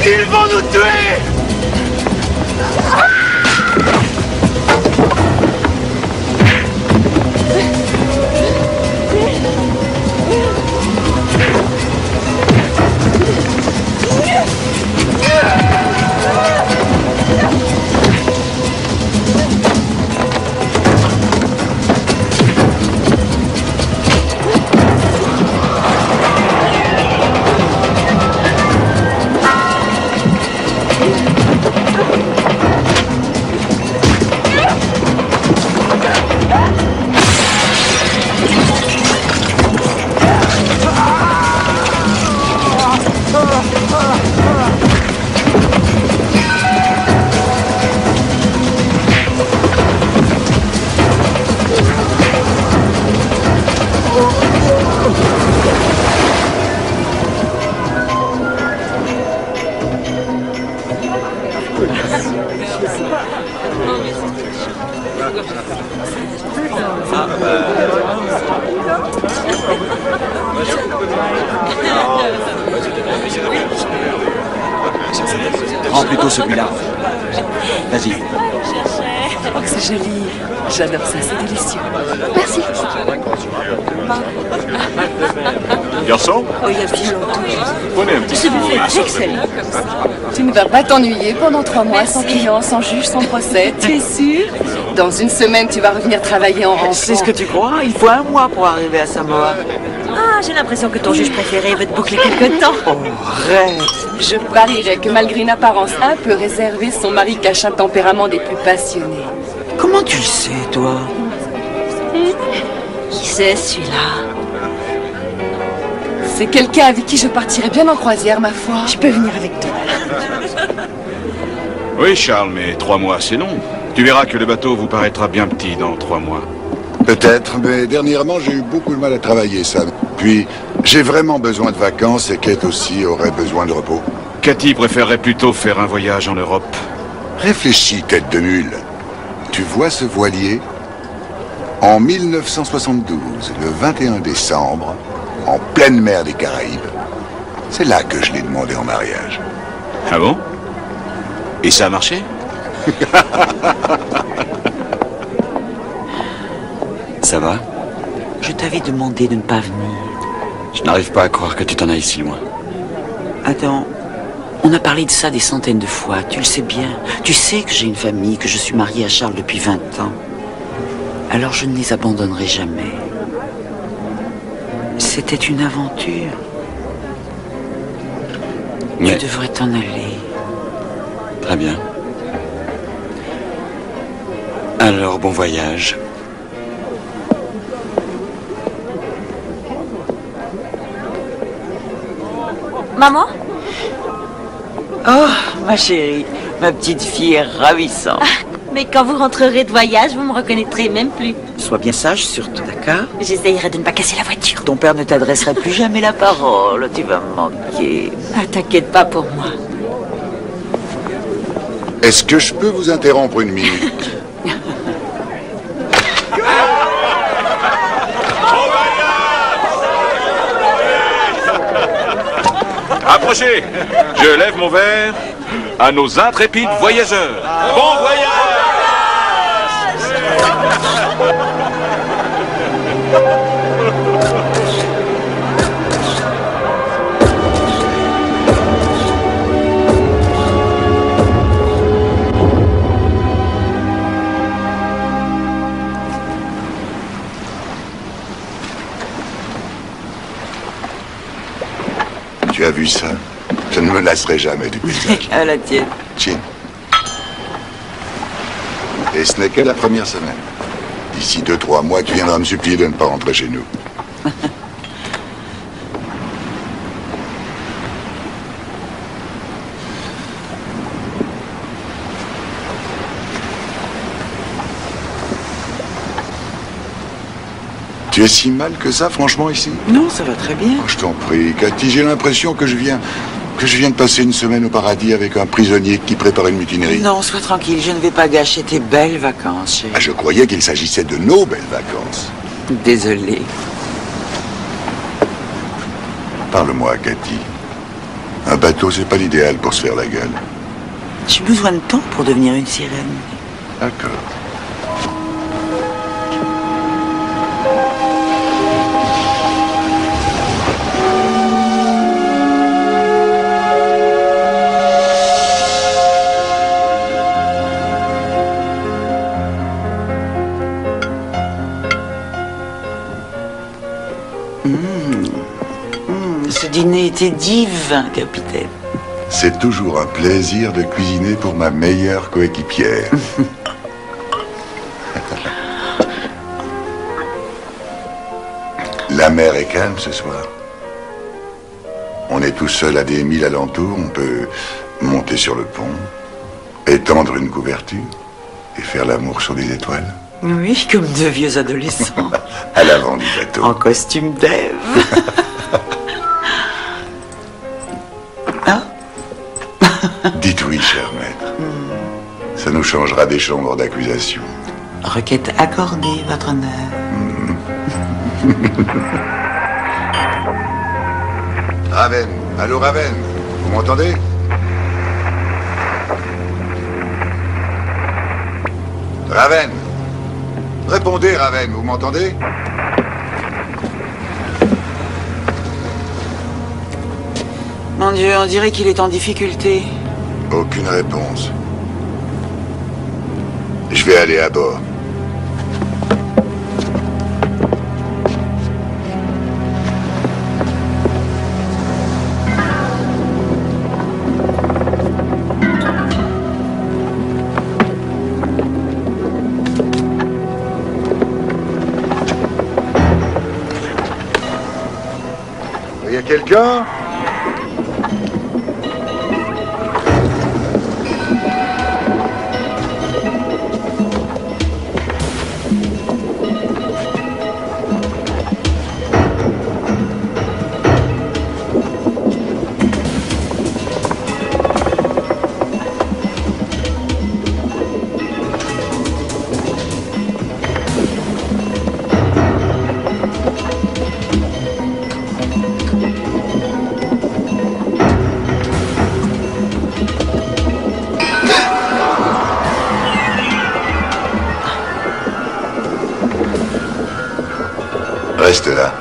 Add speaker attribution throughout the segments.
Speaker 1: Ils vont nous tuer!
Speaker 2: Prends plutôt celui-là. Vas-y.
Speaker 3: Oh, c'est joli. J'adore ça, c'est délicieux. Merci.
Speaker 4: Garçon?
Speaker 3: Oh, il y a bien longtemps.
Speaker 4: Prenez un petit
Speaker 3: Ce buffet est excellent. Tu ne vas pas t'ennuyer pendant 3 mois sans client, sans juge, sans procès. Tu es sûr? Dans une semaine, tu vas revenir travailler en rentrant.
Speaker 5: C'est ce que tu crois? Il faut 1 mois pour arriver à Samoa.
Speaker 6: Ah, j'ai l'impression que ton juge préféré veut te boucler quelque temps.
Speaker 5: Oh, rêve.
Speaker 3: Je parierais que malgré une apparence un peu réservée, son mari cache un tempérament des plus passionnés.
Speaker 5: Comment tu le sais, toi?
Speaker 6: Qui c'est celui-là?
Speaker 3: C'est quelqu'un avec qui je partirais bien en croisière, ma foi.
Speaker 6: Je peux venir avec toi.
Speaker 4: Oui, Charles, mais 3 mois, c'est long. Tu verras que le bateau vous paraîtra bien petit dans 3 mois.
Speaker 7: Peut-être, mais dernièrement, j'ai eu beaucoup de mal à travailler, Sam. Puis, j'ai vraiment besoin de vacances et Kate aussi aurait besoin de repos.
Speaker 4: Cathy préférerait plutôt faire un voyage en Europe.
Speaker 7: Réfléchis, tête de mule. Tu vois ce voilier? En 1972, le 21 décembre, en pleine mer des Caraïbes, c'est là que je l'ai demandé en mariage.
Speaker 4: Ah bon? Et ça a marché?
Speaker 2: Ça va?
Speaker 5: Je t'avais demandé de ne pas venir.
Speaker 2: Je n'arrive pas à croire que tu t'en ailles si loin.
Speaker 5: Attends, on a parlé de ça des centaines de fois, tu le sais bien. Tu sais que j'ai une famille, que je suis mariée à Charles depuis 20 ans. Alors je ne les abandonnerai jamais. C'était une aventure.
Speaker 2: Ouais.
Speaker 5: Tu devrais t'en aller.
Speaker 2: Très bien. Alors, bon voyage.
Speaker 6: Maman?
Speaker 5: Oh, ma chérie, ma petite fille est ravissante.
Speaker 6: Mais quand vous rentrerez de voyage, vous me reconnaîtrez même plus.
Speaker 5: Sois bien sage surtout, d'accord?
Speaker 6: J'essayerai de ne pas casser la voiture.
Speaker 5: Ton père ne t'adresserait plus jamais la parole, tu vas me manquer.
Speaker 6: Ah, t'inquiète pas pour moi.
Speaker 7: Est-ce que je peux vous interrompre une minute?
Speaker 4: Approchez! Je lève mon verre à nos intrépides voyageurs. Bon voyage!
Speaker 7: Tu as vu ça? Je ne me lasserai jamais du paysage.
Speaker 5: À la tienne.
Speaker 7: Chin. Et ce n'est que la première semaine. D'ici 2-3 mois, tu viendras me supplier de ne pas rentrer chez nous. Tu es si mal que ça, franchement, ici?
Speaker 5: Non, ça va très bien.
Speaker 7: Oh, je t'en prie, Cathy, j'ai l'impression que je viens de passer une semaine au paradis avec un prisonnier qui prépare une mutinerie.
Speaker 5: Non, sois tranquille, je ne vais pas gâcher tes belles vacances, chérie.
Speaker 7: Ah, je croyais qu'il s'agissait de nos belles vacances.
Speaker 5: Désolé.
Speaker 7: Parle-moi, Cathy. Un bateau, c'est pas l'idéal pour se faire la gueule.
Speaker 5: J'ai besoin de temps pour devenir une sirène.
Speaker 7: D'accord.
Speaker 5: Ce dîner était divin, capitaine.
Speaker 7: C'est toujours un plaisir de cuisiner pour ma meilleure coéquipière. La mer est calme ce soir. On est tout seul à des milles alentours. On peut monter sur le pont, étendre une couverture et faire l'amour sur des étoiles.
Speaker 5: Oui, comme deux vieux adolescents.
Speaker 7: À l'avant du bateau.
Speaker 5: En costume d'Ève. Hein?
Speaker 7: Dites oui, cher maître. Ça nous changera des chambres d'accusation.
Speaker 5: Requête accordée, votre honneur.
Speaker 7: Raven, allô Raven, vous m'entendez? Raven, répondez Raven, vous m'entendez?
Speaker 5: Mon Dieu, on dirait qu'il est en difficulté.
Speaker 7: Aucune réponse. Je vais aller à bord. Il y a quelqu'un? Reste là.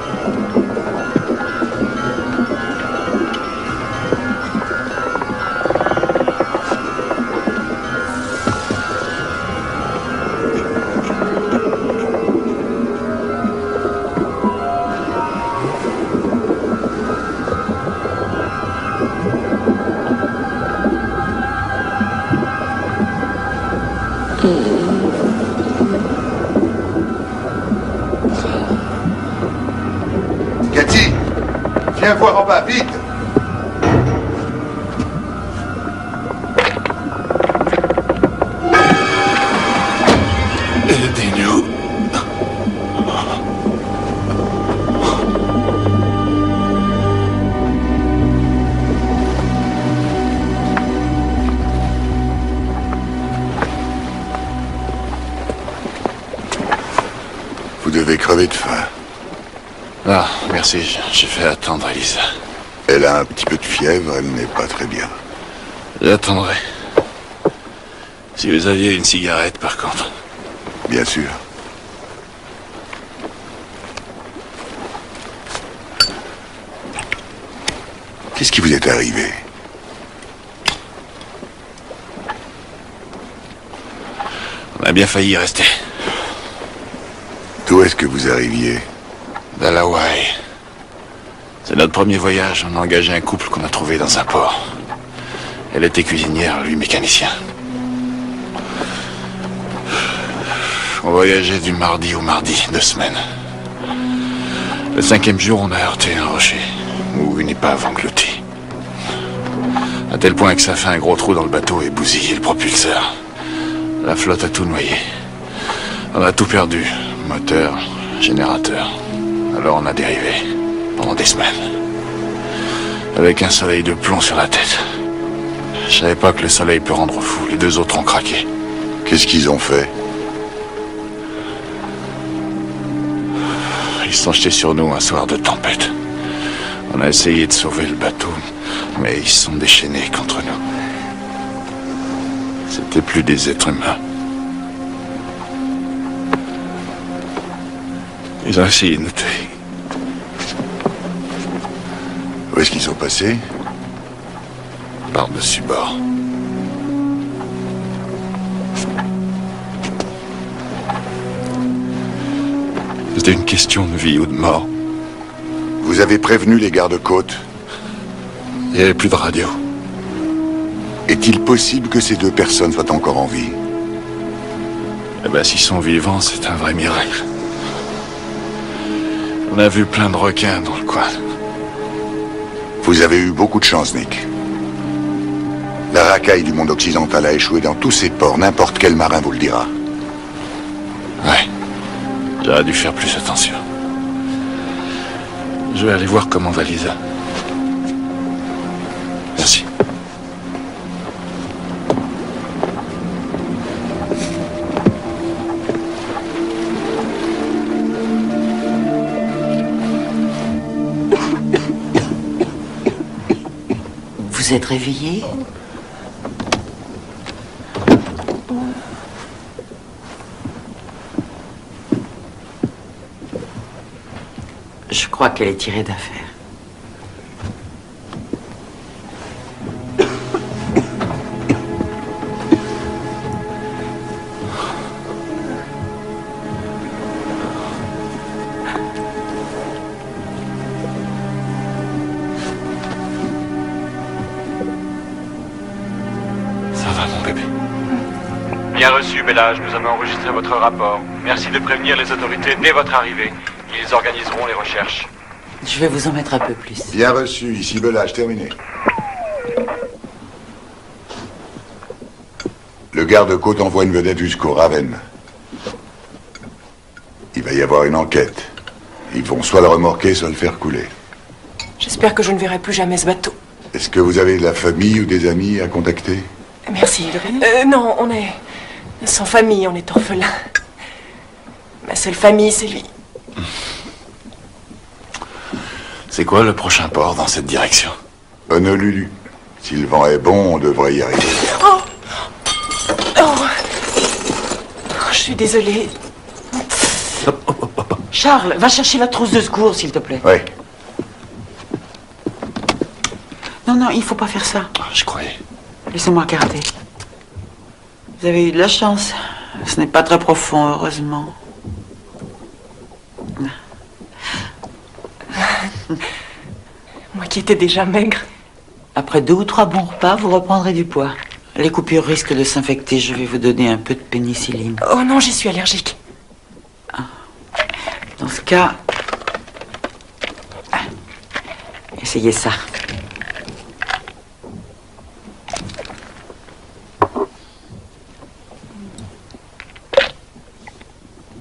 Speaker 7: Cathy, viens voir en bas, vite!
Speaker 4: Aidez-nous.
Speaker 7: Vous devez crever de faim.
Speaker 4: Ah, merci, j'ai fait attendre Elisa.
Speaker 7: Elle a un petit peu de fièvre, elle n'est pas très bien.
Speaker 4: J'attendrai. Si vous aviez une cigarette, par contre.
Speaker 7: Bien sûr. Qu'est-ce qui vous est arrivé?
Speaker 4: On a bien failli y rester.
Speaker 7: D'où est-ce que vous arriviez?
Speaker 4: D'Hawaï. C'est notre premier voyage. On a engagé un couple qu'on a trouvé dans un port. Elle était cuisinière, lui mécanicien. On voyageait du mardi au mardi, 2 semaines. Le 5e jour, on a heurté un rocher, ou une épave engloutie. À tel point que ça fait un gros trou dans le bateau et bousillé le propulseur. La flotte a tout noyé. On a tout perdu. Moteur, générateur. Alors on a dérivé. Pendant des semaines. Avec un soleil de plomb sur la tête. Je savais pas que le soleil peut rendre fou. Les 2 autres ont craqué.
Speaker 7: Qu'est-ce qu'ils ont fait?
Speaker 4: Ils se sont jetés sur nous un soir de tempête. On a essayé de sauver le bateau. Mais ils sont déchaînés contre nous. C'était plus des êtres humains. Ils ont essayé de nous tuer.
Speaker 7: Où est-ce qu'ils sont passés?
Speaker 4: Par-dessus bord. C'était une question de vie ou de mort.
Speaker 7: Vous avez prévenu les gardes-côtes?
Speaker 4: Il n'y avait plus de radio.
Speaker 7: Est-il possible que ces deux personnes soient encore en vie?
Speaker 4: Eh ben, s'ils sont vivants, c'est un vrai miracle. On a vu plein de requins dans le coin.
Speaker 7: Vous avez eu beaucoup de chance, Nick. La racaille du monde occidental a échoué dans tous ses ports. N'importe quel marin vous le dira.
Speaker 4: Ouais. J'aurais dû faire plus attention. Je vais aller voir comment va Lisa. Merci.
Speaker 5: Vous êtes réveillé? Je crois qu'elle est tirée d'affaire.
Speaker 4: Ça va, mon bébé?
Speaker 1: Bien reçu, Bellage. Nous avons enregistré votre rapport. Merci de prévenir les autorités dès votre arrivée. Ils organiseront les recherches.
Speaker 5: Je vais vous en mettre un peu plus.
Speaker 7: Bien reçu, ici Belage, terminé. Le garde-côte envoie une vedette jusqu'au Ravenne. Il va y avoir une enquête. Ils vont soit le remorquer, soit le faire couler.
Speaker 8: J'espère que je ne verrai plus jamais ce bateau.
Speaker 7: Est-ce que vous avez de la famille ou des amis à contacter?
Speaker 8: Merci. Non, on est sans famille, on est orphelins. Ma seule famille, c'est lui.
Speaker 4: C'est quoi le prochain port dans cette direction?
Speaker 7: Honolulu. Si le vent est bon, on devrait y arriver.
Speaker 8: Oh, je suis désolée.
Speaker 5: Charles, va chercher la trousse de secours, s'il te plaît.
Speaker 7: Oui.
Speaker 5: Non, il faut pas faire ça.
Speaker 4: Ah, je croyais.
Speaker 5: Laissez-moi regarder. Vous avez eu de la chance. Ce n'est pas très profond, heureusement.
Speaker 8: Moi qui étais déjà maigre.
Speaker 5: Après 2 ou 3 bons repas, vous reprendrez du poids. Les coupures risquent de s'infecter. Je vais vous donner un peu de pénicilline.
Speaker 8: Oh non, j'y suis allergique.
Speaker 5: Dans ce cas, essayez ça.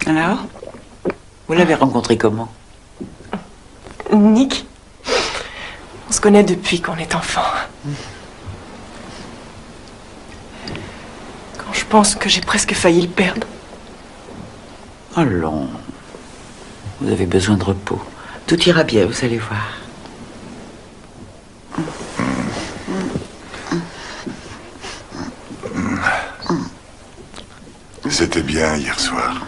Speaker 5: Alors, vous l'avez rencontré comment?
Speaker 8: Nick, on se connaît depuis qu'on est enfant. Quand je pense que j'ai presque failli le perdre.
Speaker 5: Allons, vous avez besoin de repos. Tout ira bien, vous allez voir.
Speaker 7: C'était bien hier soir.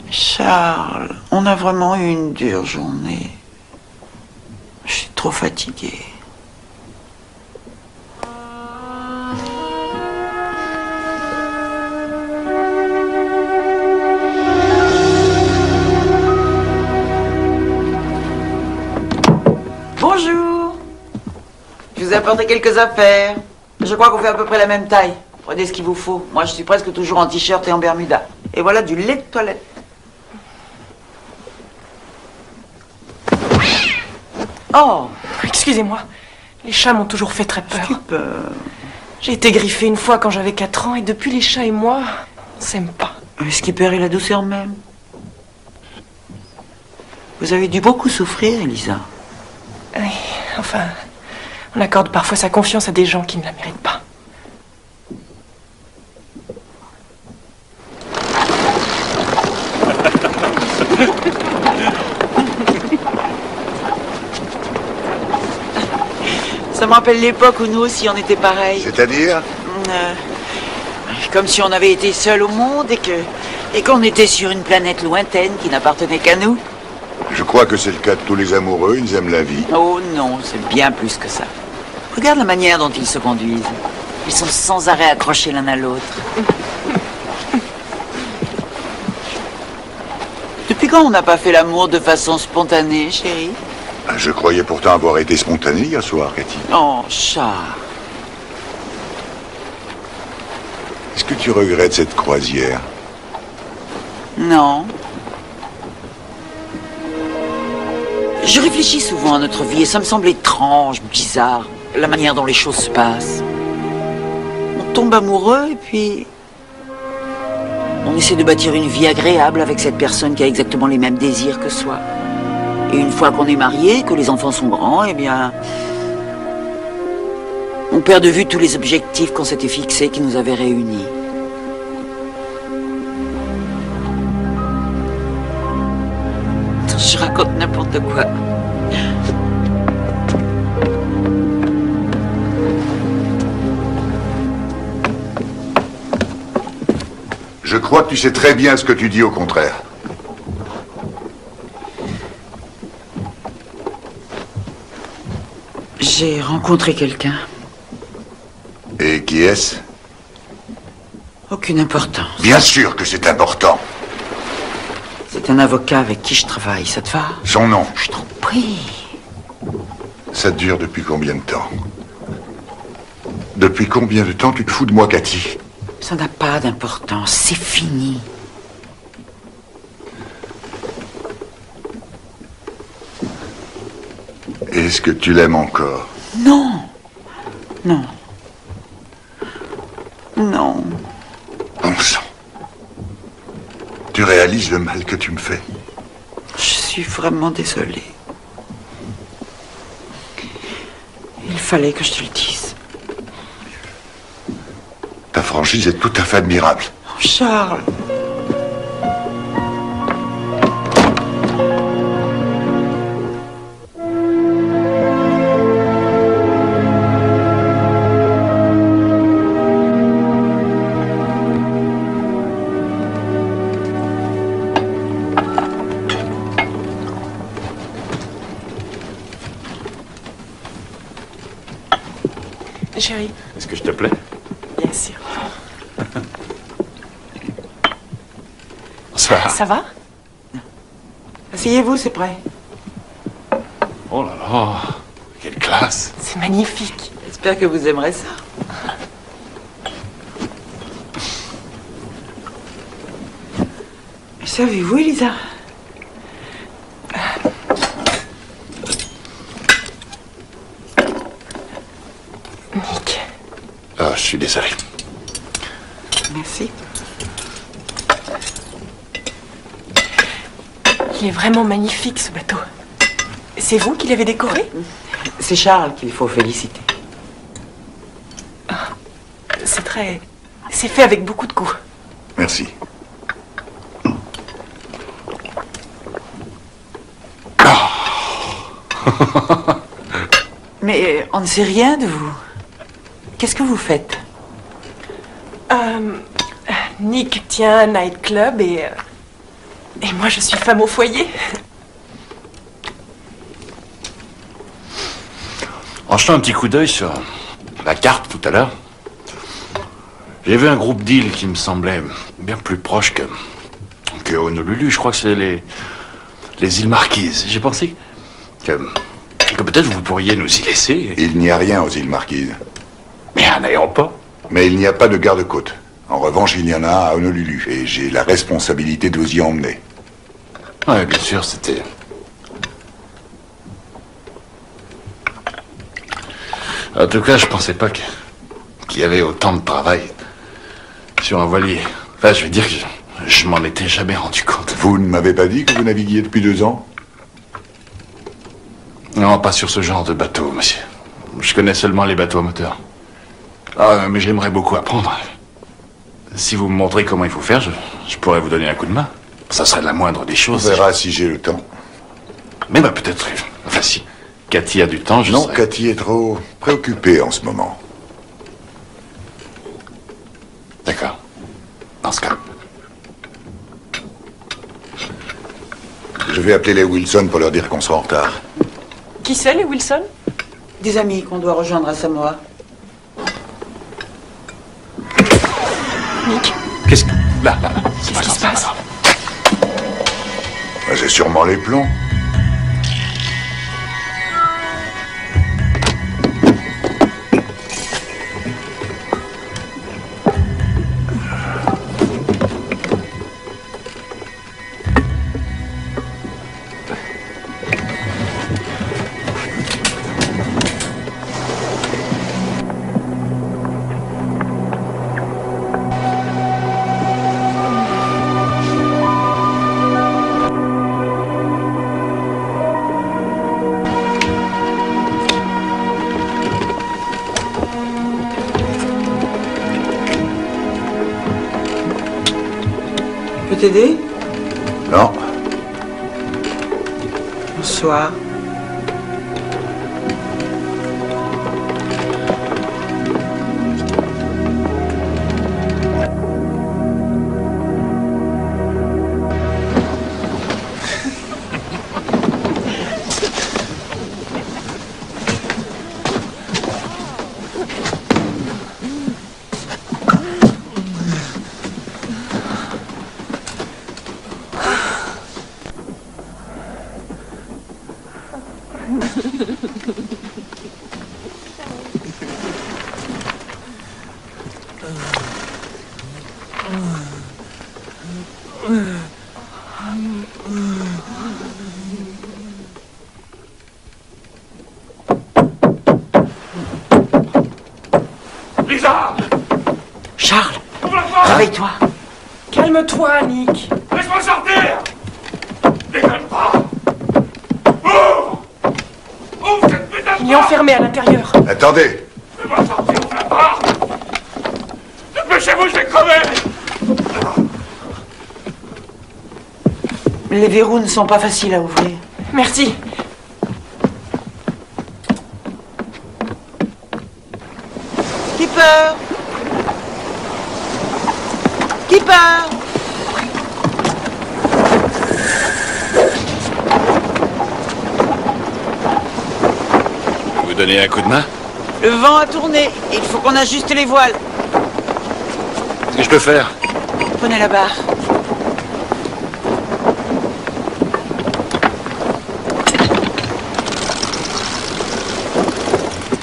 Speaker 5: Charles, on a vraiment eu une dure journée. Je suis trop fatiguée. Bonjour. Je vous ai apporté quelques affaires. Je crois qu'on fait à peu près la même taille. Prenez ce qu'il vous faut. Moi, je suis presque toujours en t-shirt et en bermuda. Et voilà du lait de toilette. Oh,
Speaker 8: excusez-moi. Les chats m'ont toujours fait très peur. J'ai été griffée une fois quand j'avais 4 ans et depuis les chats et moi, on s'aime pas.
Speaker 5: Skipper et la douceur même. Vous avez dû beaucoup souffrir, Elisa.
Speaker 8: Oui, enfin, on accorde parfois sa confiance à des gens qui ne la méritent pas.
Speaker 5: Ça me rappelle l'époque où nous aussi on était pareil.
Speaker 7: C'est-à-dire?
Speaker 5: Comme si on avait été seuls au monde et qu'on était sur une planète lointaine qui n'appartenait qu'à nous.
Speaker 7: Je crois que c'est le cas de tous les amoureux, ils aiment la vie.
Speaker 5: Oh non, c'est bien plus que ça. Regarde la manière dont ils se conduisent. Ils sont sans arrêt accrochés l'un à l'autre. Depuis quand on n'a pas fait l'amour de façon spontanée, chérie?
Speaker 7: Je croyais pourtant avoir été spontané hier soir, Cathy.
Speaker 5: Oh, Charles.
Speaker 7: Est-ce que tu regrettes cette croisière?
Speaker 5: Non. Je réfléchis souvent à notre vie et ça me semble étrange, bizarre, la manière dont les choses se passent. On tombe amoureux et puis on essaie de bâtir une vie agréable avec cette personne qui a exactement les mêmes désirs que soi. Et une fois qu'on est marié, que les enfants sont grands, eh bien, on perd de vue tous les objectifs qu'on s'était fixés qui nous avaient réunis. Je raconte n'importe quoi.
Speaker 7: Je crois que tu sais très bien ce que tu dis au contraire.
Speaker 5: J'ai rencontré quelqu'un.
Speaker 7: Et qui est-ce?
Speaker 5: Aucune importance.
Speaker 7: Bien sûr que c'est important.
Speaker 5: C'est un avocat avec qui je travaille, ça te va?
Speaker 7: Son nom?
Speaker 5: Je t'en prie.
Speaker 7: Ça dure depuis combien de temps? Depuis combien de temps tu te fous de moi, Cathy?
Speaker 5: Ça n'a pas d'importance, c'est fini.
Speaker 7: Est-ce que tu l'aimes encore?
Speaker 5: Non. Non. Non.
Speaker 7: Bon sang. Tu réalises le mal que tu me fais?
Speaker 5: Je suis vraiment désolée. Il fallait que je te le dise.
Speaker 7: Ta franchise est tout à fait admirable.
Speaker 5: Oh, Charles.
Speaker 8: Chérie.
Speaker 4: Est-ce que je te plais?
Speaker 8: Bien sûr.
Speaker 4: Ça.
Speaker 8: Ça va?
Speaker 5: Asseyez-vous, c'est prêt.
Speaker 4: Oh là là, quelle classe.
Speaker 8: C'est magnifique.
Speaker 5: J'espère que vous aimerez ça. Savez-vous, Elisa?
Speaker 8: Nick.
Speaker 4: Ah, je suis désolé.
Speaker 5: Merci.
Speaker 8: Il est vraiment magnifique, ce bateau. C'est vous qui l'avez décoré?
Speaker 5: C'est Charles qu'il faut féliciter.
Speaker 8: C'est très... C'est fait avec beaucoup de goût.
Speaker 7: Merci.
Speaker 5: Mais on ne sait rien de vous. Qu'est-ce que vous faites?
Speaker 8: Nick tient un nightclub et moi je suis femme au foyer.
Speaker 4: En jetant un petit coup d'œil sur la carte tout à l'heure, j'ai vu un groupe d'îles qui me semblait bien plus proche que Honolulu. Je crois que c'est les îles Marquises. J'ai pensé que peut-être vous pourriez nous y laisser.
Speaker 7: Il n'y a rien aux îles Marquises.
Speaker 4: Mais un aéroport.
Speaker 7: Mais il n'y a pas de garde-côte. En revanche, il y en a un à Honolulu. Et j'ai la responsabilité de vous y emmener.
Speaker 4: Ouais, bien sûr, c'était... En tout cas, je pensais pas qu'il y avait autant de travail sur un voilier. Enfin, je veux dire que je m'en étais jamais rendu compte.
Speaker 7: Vous ne m'avez pas dit que vous naviguiez depuis 2 ans?
Speaker 4: Non, pas sur ce genre de bateau, monsieur. Je connais seulement les bateaux à moteur. Ah, mais j'aimerais beaucoup apprendre. Si vous me montrez comment il faut faire, je pourrais vous donner un coup de main. Ça serait la moindre des choses.
Speaker 7: On verra si j'ai le temps.
Speaker 4: Mais bah peut-être... Enfin, si. Cathy a du temps, je
Speaker 7: Non,
Speaker 4: serai...
Speaker 7: Cathy est trop préoccupée en ce moment.
Speaker 4: D'accord. Dans ce cas.
Speaker 7: Je vais appeler les Wilson pour leur dire qu'on sera en retard.
Speaker 8: Qui c'est, les Wilson?
Speaker 5: Des amis qu'on doit rejoindre à Samoa.
Speaker 8: Nick,
Speaker 4: Qu'est-ce que... Là. C'est pas
Speaker 8: qu'est-ce qui se
Speaker 4: grave,
Speaker 8: passe?
Speaker 4: c'est pas grave.
Speaker 7: C'est sûrement les plombs.
Speaker 5: Je peux t'aider?
Speaker 7: Non.
Speaker 5: Bonsoir.
Speaker 1: Lisa!
Speaker 5: Charles,
Speaker 1: Ouvre-la-moi!
Speaker 5: réveille-toi.
Speaker 8: calme-toi, Nick.
Speaker 1: Laisse-moi sortir! Déconne pas! Ouvre! Ouvre cette putain de
Speaker 8: Il est enfermé à l'intérieur.
Speaker 7: Attendez.
Speaker 1: Fais-moi sortir, ouvre la porte! Dépêchez-vous, je vais crever!
Speaker 5: Les verrous ne sont pas faciles à ouvrir.
Speaker 8: Merci.
Speaker 5: Keeper! Keeper!
Speaker 4: Vous donnez un coup de main?
Speaker 5: Le vent a tourné. Il faut qu'on ajuste les voiles.
Speaker 4: Qu'est-ce que je peux faire?
Speaker 5: Prenez la barre.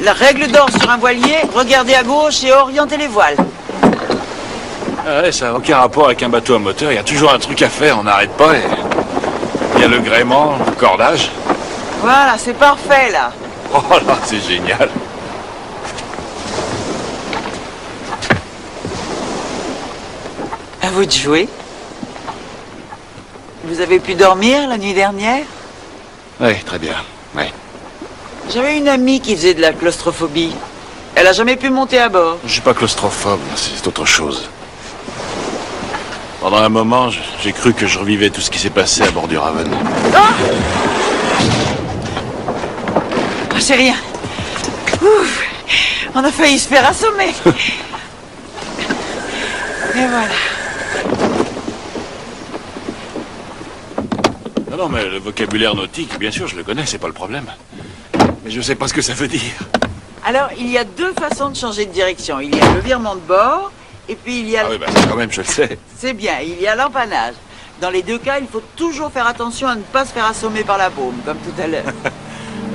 Speaker 5: La règle d'or sur un voilier, regardez à gauche et orientez les voiles.
Speaker 4: Ah ouais, ça n'a aucun rapport avec un bateau à moteur. Il y a toujours un truc à faire, on n'arrête pas. Il y a le gréement, le cordage.
Speaker 5: Voilà, c'est parfait là.
Speaker 4: Oh là, c'est génial.
Speaker 5: À vous de jouer. Vous avez pu dormir la nuit dernière?
Speaker 4: Oui, très bien. Oui.
Speaker 5: J'avais une amie qui faisait de la claustrophobie. Elle a jamais pu monter à bord.
Speaker 4: Je suis pas claustrophobe, c'est autre chose. Pendant un moment, j'ai cru que je revivais tout ce qui s'est passé à bord du Raven.
Speaker 5: Ah, c'est rien. Ouf, on a failli se faire assommer. Et voilà.
Speaker 4: Non, mais le vocabulaire nautique, bien sûr, je le connais, c'est pas le problème. Mais je sais pas ce que ça veut dire.
Speaker 5: Alors, il y a deux façons de changer de direction. Il y a le virement de bord, et puis il y a...
Speaker 4: Ah oui, bah ça, quand même, je le sais.
Speaker 5: C'est bien, il y a l'empannage. Dans les deux cas, il faut toujours faire attention à ne pas se faire assommer par la baume, comme tout à l'heure.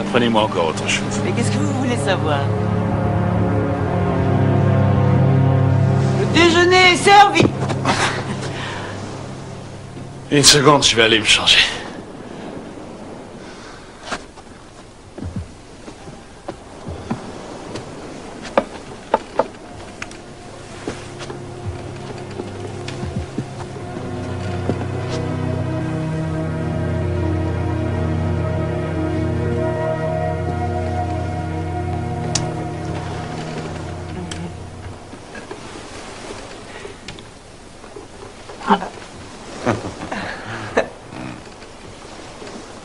Speaker 4: Apprenez-moi encore autre chose.
Speaker 5: Mais qu'est-ce que vous voulez savoir? Le déjeuner est servi.
Speaker 4: Une seconde, je vais aller me changer.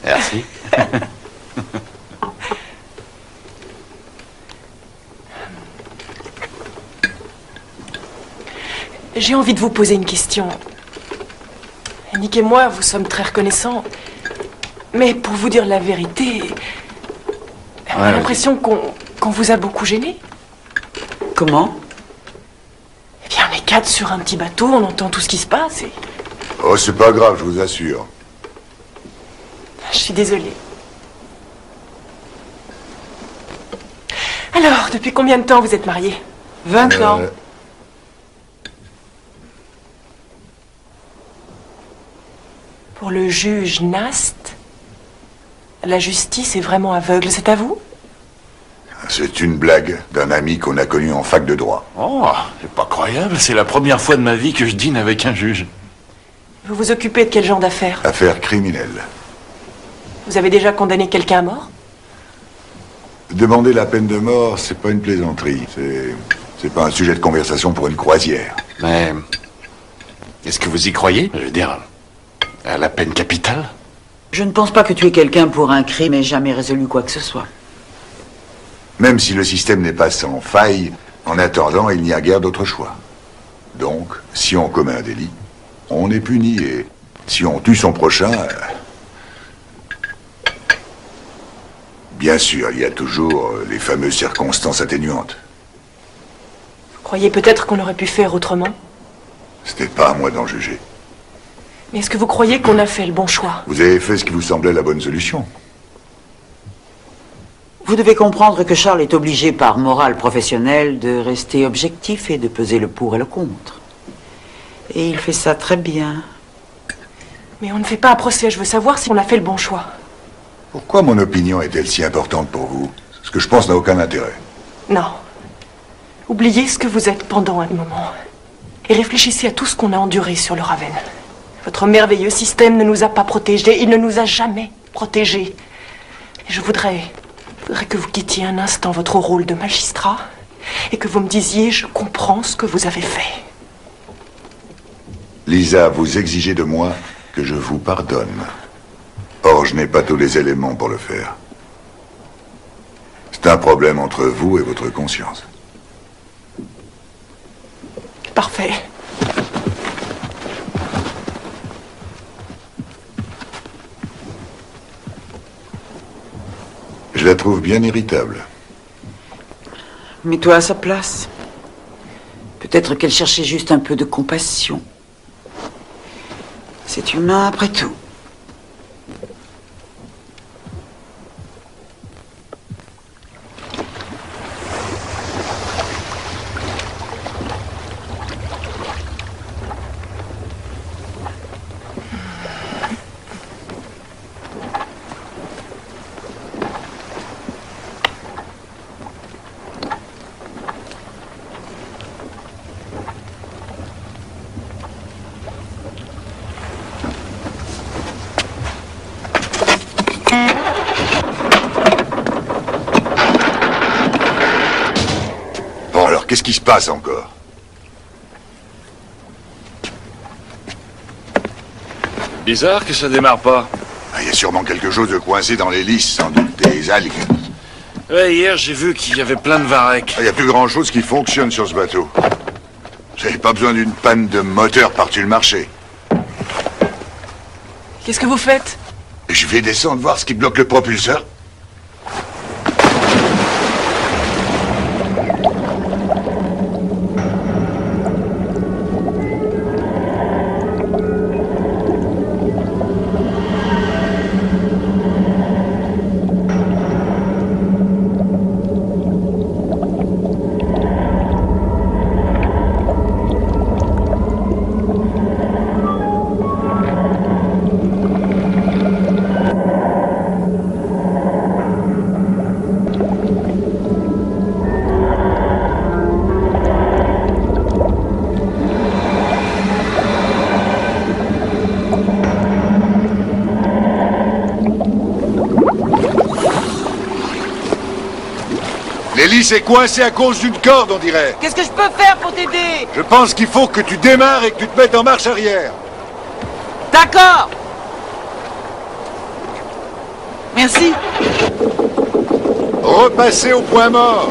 Speaker 4: Merci.
Speaker 8: J'ai envie de vous poser une question. Nick et moi, vous sommes très reconnaissants. Mais pour vous dire la vérité, j'ai l'impression qu'on vous a beaucoup gêné.
Speaker 5: Comment?
Speaker 8: Eh bien, on est 4 sur un petit bateau, on entend tout ce qui se passe et...
Speaker 7: Oh, c'est pas grave, je vous assure.
Speaker 8: Je suis désolée. Alors, depuis combien de temps vous êtes mariés?
Speaker 5: 20 ans.
Speaker 8: Pour le juge Nast, la justice est vraiment aveugle, c'est à vous?
Speaker 7: C'est une blague d'un ami qu'on a connu en fac de droit.
Speaker 4: Oh, c'est pas croyable, c'est la première fois de ma vie que je dîne avec un juge.
Speaker 8: Vous vous occupez de quel genre d'affaires?
Speaker 7: Affaire criminelle.
Speaker 8: Vous avez déjà condamné quelqu'un à mort?
Speaker 7: Demander la peine de mort, c'est pas une plaisanterie. C'est pas un sujet de conversation pour une croisière.
Speaker 4: Mais est-ce que vous y croyez? Je veux dire, à la peine capitale?
Speaker 5: Je ne pense pas que tuer quelqu'un pour un crime ait jamais résolu quoi que ce soit.
Speaker 7: Même si le système n'est pas sans faille, en attendant, il n'y a guère d'autre choix. Donc, si on commet un délit, on est puni et si on tue son prochain... Bien sûr, il y a toujours les fameuses circonstances atténuantes.
Speaker 8: Vous croyez peut-être qu'on aurait pu faire autrement?
Speaker 7: C'était pas à moi d'en juger.
Speaker 8: Mais est-ce que vous croyez qu'on a fait le bon choix?
Speaker 7: Vous avez fait ce qui vous semblait la bonne solution.
Speaker 5: Vous devez comprendre que Charles est obligé par morale professionnelle de rester objectif et de peser le pour et le contre. Et il fait ça très bien.
Speaker 8: Mais on ne fait pas un procès, je veux savoir si on a fait le bon choix.
Speaker 7: Pourquoi mon opinion est-elle si importante pour vous? Ce que je pense n'a aucun intérêt.
Speaker 8: Non. Oubliez ce que vous êtes pendant un moment. Et réfléchissez à tout ce qu'on a enduré sur le Raven. Votre merveilleux système ne nous a pas protégés. Il ne nous a jamais protégés. Et je voudrais que vous quittiez un instant votre rôle de magistrat et que vous me disiez, je comprends ce que vous avez fait.
Speaker 7: Lisa, vous exigez de moi que je vous pardonne. Or, je n'ai pas tous les éléments pour le faire. C'est un problème entre vous et votre conscience.
Speaker 8: Parfait.
Speaker 7: Je la trouve bien irritable.
Speaker 5: Mets-toi à sa place. Peut-être qu'elle cherchait juste un peu de compassion. C'est humain après tout.
Speaker 7: Bon, alors, qu'est-ce qui se passe encore?
Speaker 4: Bizarre que ça démarre pas.
Speaker 7: Il y a sûrement quelque chose de coincé dans l'hélice, sans doute des algues.
Speaker 4: Ouais, hier j'ai vu qu'il y avait plein de varechs.
Speaker 7: Il n'y a plus grand-chose qui fonctionne sur ce bateau. J'avais pas besoin d'une panne de moteur par-dessus le marché.
Speaker 8: Qu'est-ce que vous faites?
Speaker 7: Je vais descendre voir ce qui bloque le propulseur. L'hélice est coincée à cause d'une corde, on dirait.
Speaker 5: Qu'est-ce que je peux faire pour t'aider?
Speaker 7: Je pense qu'il faut que tu démarres et que tu te mettes en marche arrière.
Speaker 5: D'accord. Merci.
Speaker 7: Repassez au point mort.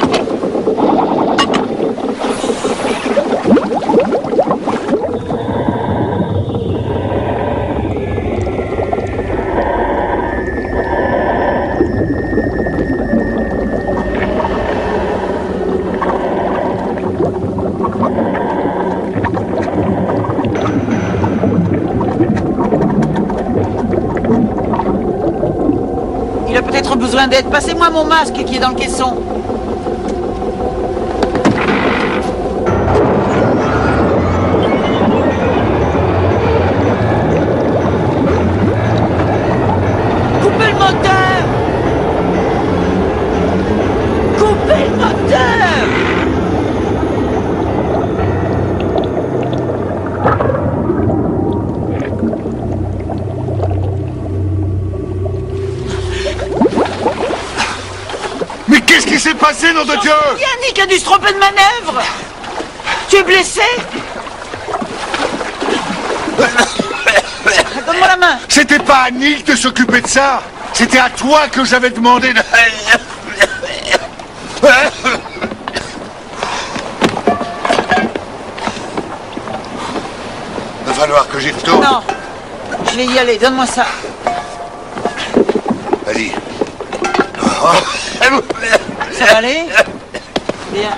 Speaker 5: Il a peut-être besoin d'aide. Passez-moi mon masque qui est dans le caisson. Coupez le moteur! Coupez le moteur!
Speaker 7: Mais qu'est-ce qui s'est passé, nom de Dieu?
Speaker 5: Yannick a dû se tromper de manœuvre. Tu es blessé? Donne-moi la main.
Speaker 7: C'était pas à Nick de s'occuper de ça. C'était à toi que j'avais demandé de... Va falloir que j'y retourne.
Speaker 5: Non, je vais y aller. Donne-moi ça.
Speaker 7: Vas-y.
Speaker 5: Ça va aller? Bien.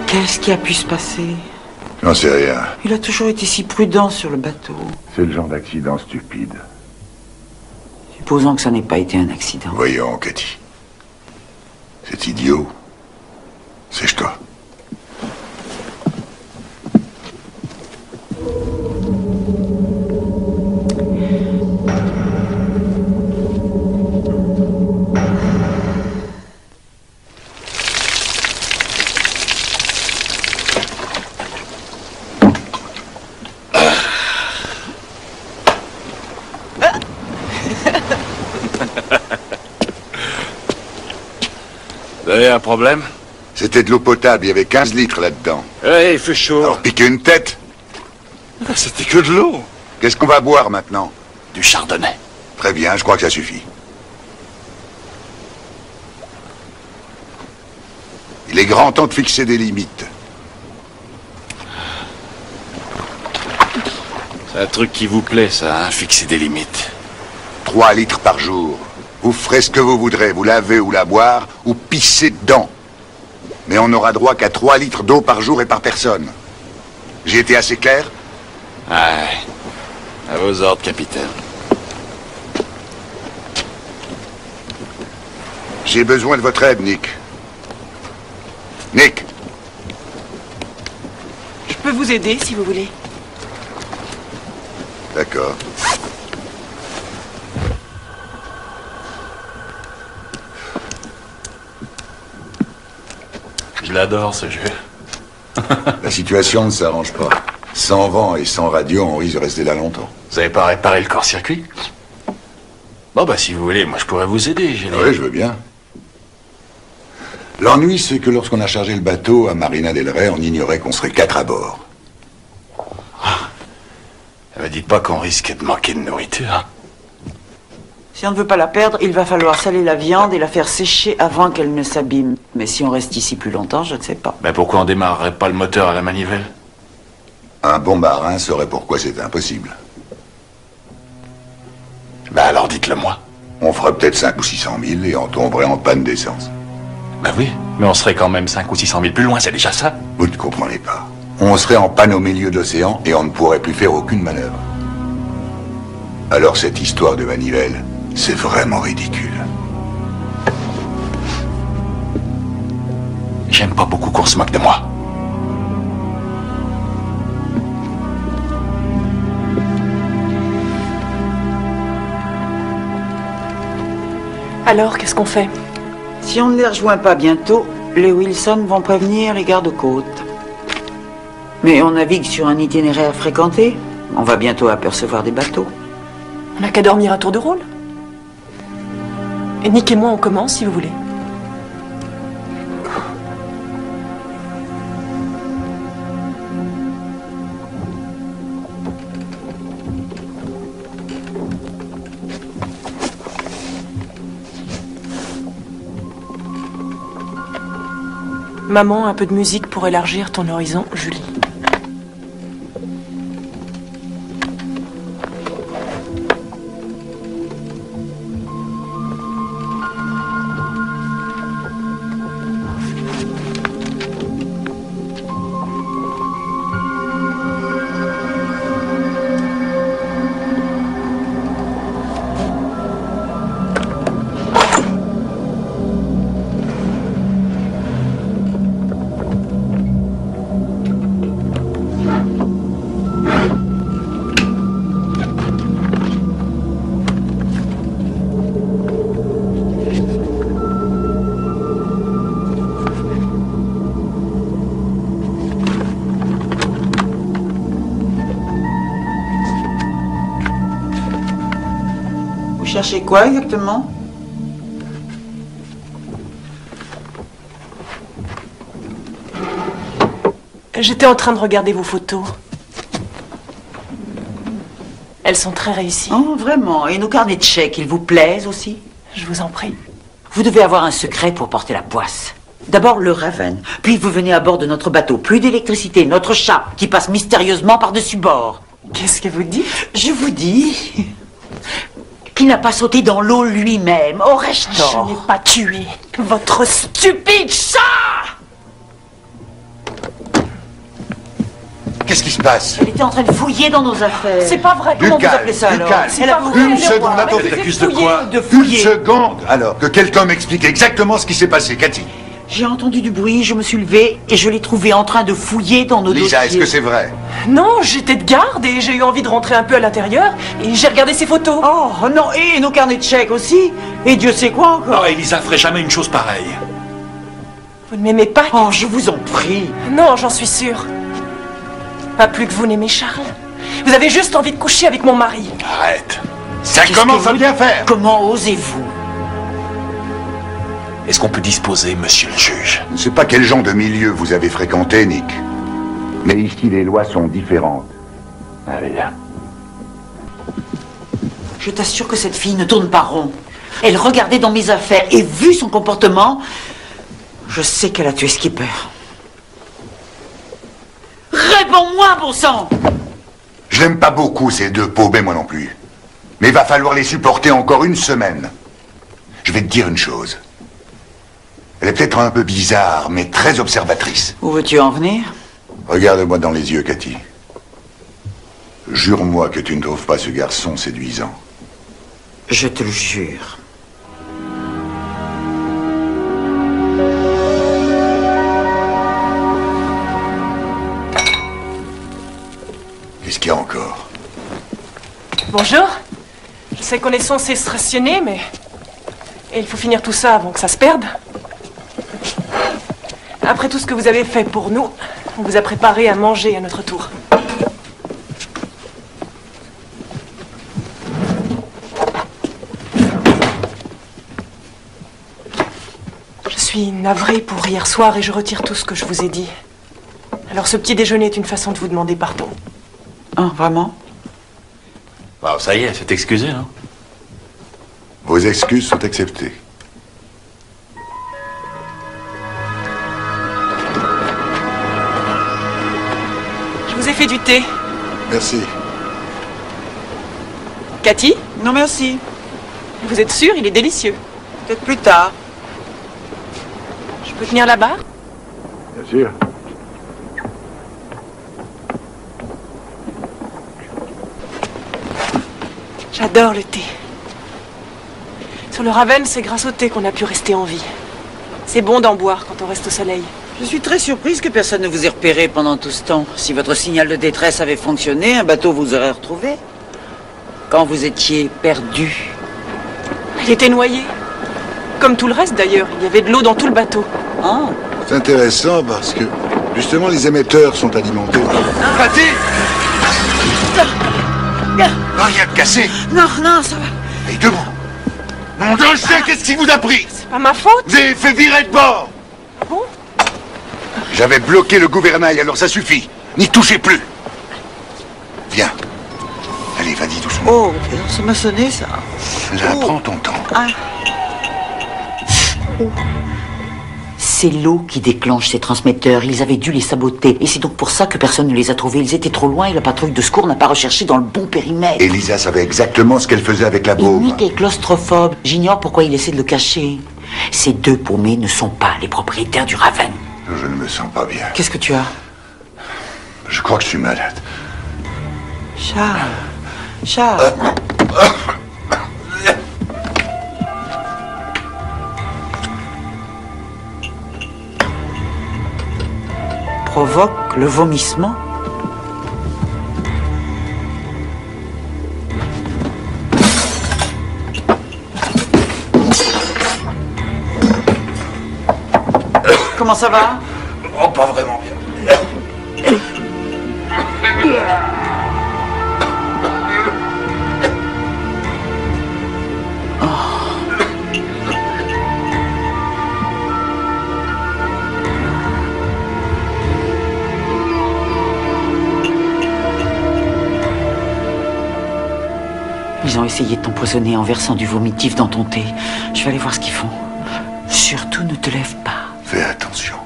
Speaker 5: Qu'est-ce qui a pu se passer?
Speaker 7: J'en sais rien.
Speaker 5: Il a toujours été si prudent sur le bateau.
Speaker 7: C'est le genre d'accident stupide.
Speaker 5: Supposons que ça n'ait pas été un accident.
Speaker 7: Voyons, Cathy. C'est idiot. Sèche-toi.
Speaker 4: Vous avez un problème?
Speaker 7: C'était de l'eau potable, il y avait 15 litres là-dedans.
Speaker 4: Ouais, il fait chaud.
Speaker 7: Alors piquer une tête.
Speaker 4: C'était que de l'eau.
Speaker 7: Qu'est-ce qu'on va boire maintenant?
Speaker 4: Du chardonnay.
Speaker 7: Très bien, je crois que ça suffit. Il est grand temps de fixer des limites.
Speaker 4: C'est un truc qui vous plaît, ça, hein, fixer des limites.
Speaker 7: 3 litres par jour. Vous ferez ce que vous voudrez, vous lavez ou la boire, ou pisser dedans. Mais on n'aura droit qu'à 3 litres d'eau par jour et par personne. J'ai été assez clair?
Speaker 4: Ouais. À vos ordres, capitaine.
Speaker 7: J'ai besoin de votre aide, Nick. Nick!
Speaker 8: Je peux vous aider si vous voulez.
Speaker 7: D'accord.
Speaker 4: Je l'adore, ce jeu.
Speaker 7: La situation ne s'arrange pas. Sans vent et sans radio, on risque de rester là longtemps.
Speaker 4: Vous avez pas réparé le corps-circuit? Bon, bah, si vous voulez, moi, je pourrais vous aider.
Speaker 7: Oui, je veux bien. L'ennui, c'est que lorsqu'on a chargé le bateau à Marina del Rey, on ignorait qu'on serait 4 à bord.
Speaker 4: Dites pas qu'on risque de manquer de nourriture.
Speaker 5: Si on ne veut pas la perdre, il va falloir saler la viande et la faire sécher avant qu'elle ne s'abîme. Mais si on reste ici plus longtemps, je ne sais pas.
Speaker 4: Ben pourquoi on démarrerait pas le moteur à la manivelle?
Speaker 7: Un bon marin saurait pourquoi c'était impossible.
Speaker 4: Ben alors dites-le moi.
Speaker 7: On ferait peut-être 5 ou 600 000 et on tomberait en panne d'essence.
Speaker 4: Ben oui, mais on serait quand même 5 ou 600 000 plus loin, c'est déjà ça.
Speaker 7: Vous ne comprenez pas. On serait en panne au milieu de l'océan et on ne pourrait plus faire aucune manœuvre. Alors cette histoire de manivelle, c'est vraiment ridicule.
Speaker 4: J'aime pas beaucoup qu'on se moque de moi.
Speaker 8: Alors, qu'est-ce qu'on fait?
Speaker 5: Si on ne les rejoint pas bientôt, les Wilson vont prévenir les gardes-côtes. Mais on navigue sur un itinéraire fréquenté. On va bientôt apercevoir des bateaux.
Speaker 8: On n'a qu'à dormir à tour de rôle. Et Nick et moi, on commence, si vous voulez. Maman, un peu de musique pour élargir ton horizon, Julie.
Speaker 5: Vous cherchez quoi exactement?
Speaker 8: J'étais en train de regarder vos photos. Elles sont très réussies.
Speaker 5: Oh, vraiment? Et nos carnets de chèques, ils vous plaisent aussi?
Speaker 8: Je vous en prie.
Speaker 5: Vous devez avoir un secret pour porter la poisse. D'abord le Raven, puis vous venez à bord de notre bateau. Plus d'électricité, notre chat qui passe mystérieusement par-dessus bord.
Speaker 8: Qu'est-ce que vous dites?
Speaker 5: Je vous dis qu'il n'a pas sauté dans l'eau lui-même. Aurais-je tort?
Speaker 8: Je n'ai pas tué votre stupide chat!
Speaker 7: Qu'est-ce qui se passe?
Speaker 5: Elle était en train de fouiller dans nos affaires.
Speaker 8: C'est pas vrai.
Speaker 5: Comment vous
Speaker 7: calme,
Speaker 5: appelez ça
Speaker 7: du
Speaker 5: alors?
Speaker 7: calme.
Speaker 5: C'est pas vrai.
Speaker 7: Une seconde, attendez.
Speaker 5: Elle
Speaker 7: T'accuses de quoi?
Speaker 5: De
Speaker 7: Une
Speaker 5: fouiller.
Speaker 7: seconde. Alors, que quelqu'un m'explique exactement ce qui s'est passé, Cathy.
Speaker 5: J'ai entendu du bruit, je me suis levée et je l'ai trouvé en train de fouiller dans nos
Speaker 7: Lisa,
Speaker 5: dossiers.
Speaker 7: est-ce que c'est vrai?
Speaker 8: Non, j'étais de garde et j'ai eu envie de rentrer un peu à l'intérieur et j'ai regardé ses photos.
Speaker 5: Oh non, et nos carnets de chèques aussi. Et Dieu sait quoi encore.
Speaker 9: Non, Elisa ferait jamais une chose pareille.
Speaker 8: Vous ne m'aimez pas?
Speaker 5: Oh, je vous en prie.
Speaker 8: Non, j'en suis sûre. Pas plus que vous n'aimez Charles. Vous avez juste envie de coucher avec mon mari.
Speaker 7: Arrête. Ça
Speaker 5: Qu'est-ce
Speaker 7: commence
Speaker 5: que
Speaker 7: à
Speaker 5: vous-
Speaker 7: bien faire.
Speaker 5: Comment osez-vous?
Speaker 9: Est-ce qu'on peut disposer, monsieur le juge?
Speaker 7: Je ne sais pas quel genre de milieu vous avez fréquenté, Nick. Mais ici, les lois sont différentes. Allez, là.
Speaker 5: Je t'assure que cette fille ne tourne pas rond. Elle regardait dans mes affaires et vu son comportement, je sais qu'elle a tué Skipper. Réponds-moi, bon sang!
Speaker 7: Je l'aime pas beaucoup, ces deux paumés, moi non plus. Mais il va falloir les supporter encore une semaine. Je vais te dire une chose. Elle est peut-être un peu bizarre, mais très observatrice.
Speaker 5: Où veux-tu en venir?
Speaker 7: Regarde-moi dans les yeux, Cathy. Jure-moi que tu ne trouves pas ce garçon séduisant.
Speaker 5: Je te le jure.
Speaker 7: Qu'est-ce qu'il y a encore?
Speaker 8: Bonjour. Je sais qu'on est censé se rationner, mais... Et il faut finir tout ça avant que ça se perde. Après tout ce que vous avez fait pour nous, on vous a préparé à manger à notre tour. Je suis navrée pour hier soir et je retire tout ce que je vous ai dit. Alors ce petit déjeuner est une façon de vous demander pardon.
Speaker 5: Ah, vraiment?
Speaker 9: Bah, ça y est, c'est excusé, hein.
Speaker 7: Vos excuses sont acceptées.
Speaker 8: Je vous ai fait du thé.
Speaker 7: Merci.
Speaker 8: Cathy,
Speaker 5: Non, merci.
Speaker 8: vous êtes sûre, il est délicieux.
Speaker 5: Peut-être plus tard.
Speaker 8: Je peux tenir là-bas?
Speaker 7: Bien sûr.
Speaker 8: J'adore le thé. Sur le Raven, c'est grâce au thé qu'on a pu rester en vie. C'est bon d'en boire quand on reste au soleil.
Speaker 5: Je suis très surprise que personne ne vous ait repéré pendant tout ce temps. Si votre signal de détresse avait fonctionné, un bateau vous aurait retrouvé. Quand vous étiez perdu.
Speaker 8: Il était noyé. Comme tout le reste d'ailleurs, il y avait de l'eau dans tout le bateau.
Speaker 5: Ah,
Speaker 7: C'est intéressant parce que, justement, les émetteurs sont alimentés. Cathy! Rien de cassé.
Speaker 5: non, non, ça va.
Speaker 7: Et debout. Nom de chien, qu'est-ce qui vous a pris?
Speaker 8: C'est pas ma faute.
Speaker 7: Vous avez fait virer de bord.
Speaker 8: Ah bon?
Speaker 7: J'avais bloqué le gouvernail, alors ça suffit. N'y touchez plus. Viens. Allez, vas-y doucement.
Speaker 5: Oh, ça m'a sonné, ça.
Speaker 7: Là, prends ton temps.
Speaker 5: Ah. C'est l'eau qui déclenche ces transmetteurs. Ils avaient dû les saboter. Et c'est donc pour ça que personne ne les a trouvés. Ils étaient trop loin et la patrouille de secours n'a pas recherché dans le bon périmètre.
Speaker 7: Elisa savait exactement ce qu'elle faisait avec la
Speaker 5: Et
Speaker 7: baume.
Speaker 5: Nick est claustrophobe. J'ignore pourquoi il essaie de le cacher. Ces deux paumés ne sont pas les propriétaires du Raven.
Speaker 7: Je ne me sens pas bien.
Speaker 5: Qu'est-ce que tu as?
Speaker 7: Je crois que je suis malade.
Speaker 5: Charles. Charles. Provoque le vomissement. Comment ça va?
Speaker 9: Oh, pas vraiment bien.
Speaker 5: Ils ont essayé de t'empoisonner en versant du vomitif dans ton thé. Je vais aller voir ce qu'ils font. Surtout ne te lève pas.
Speaker 7: Fais attention.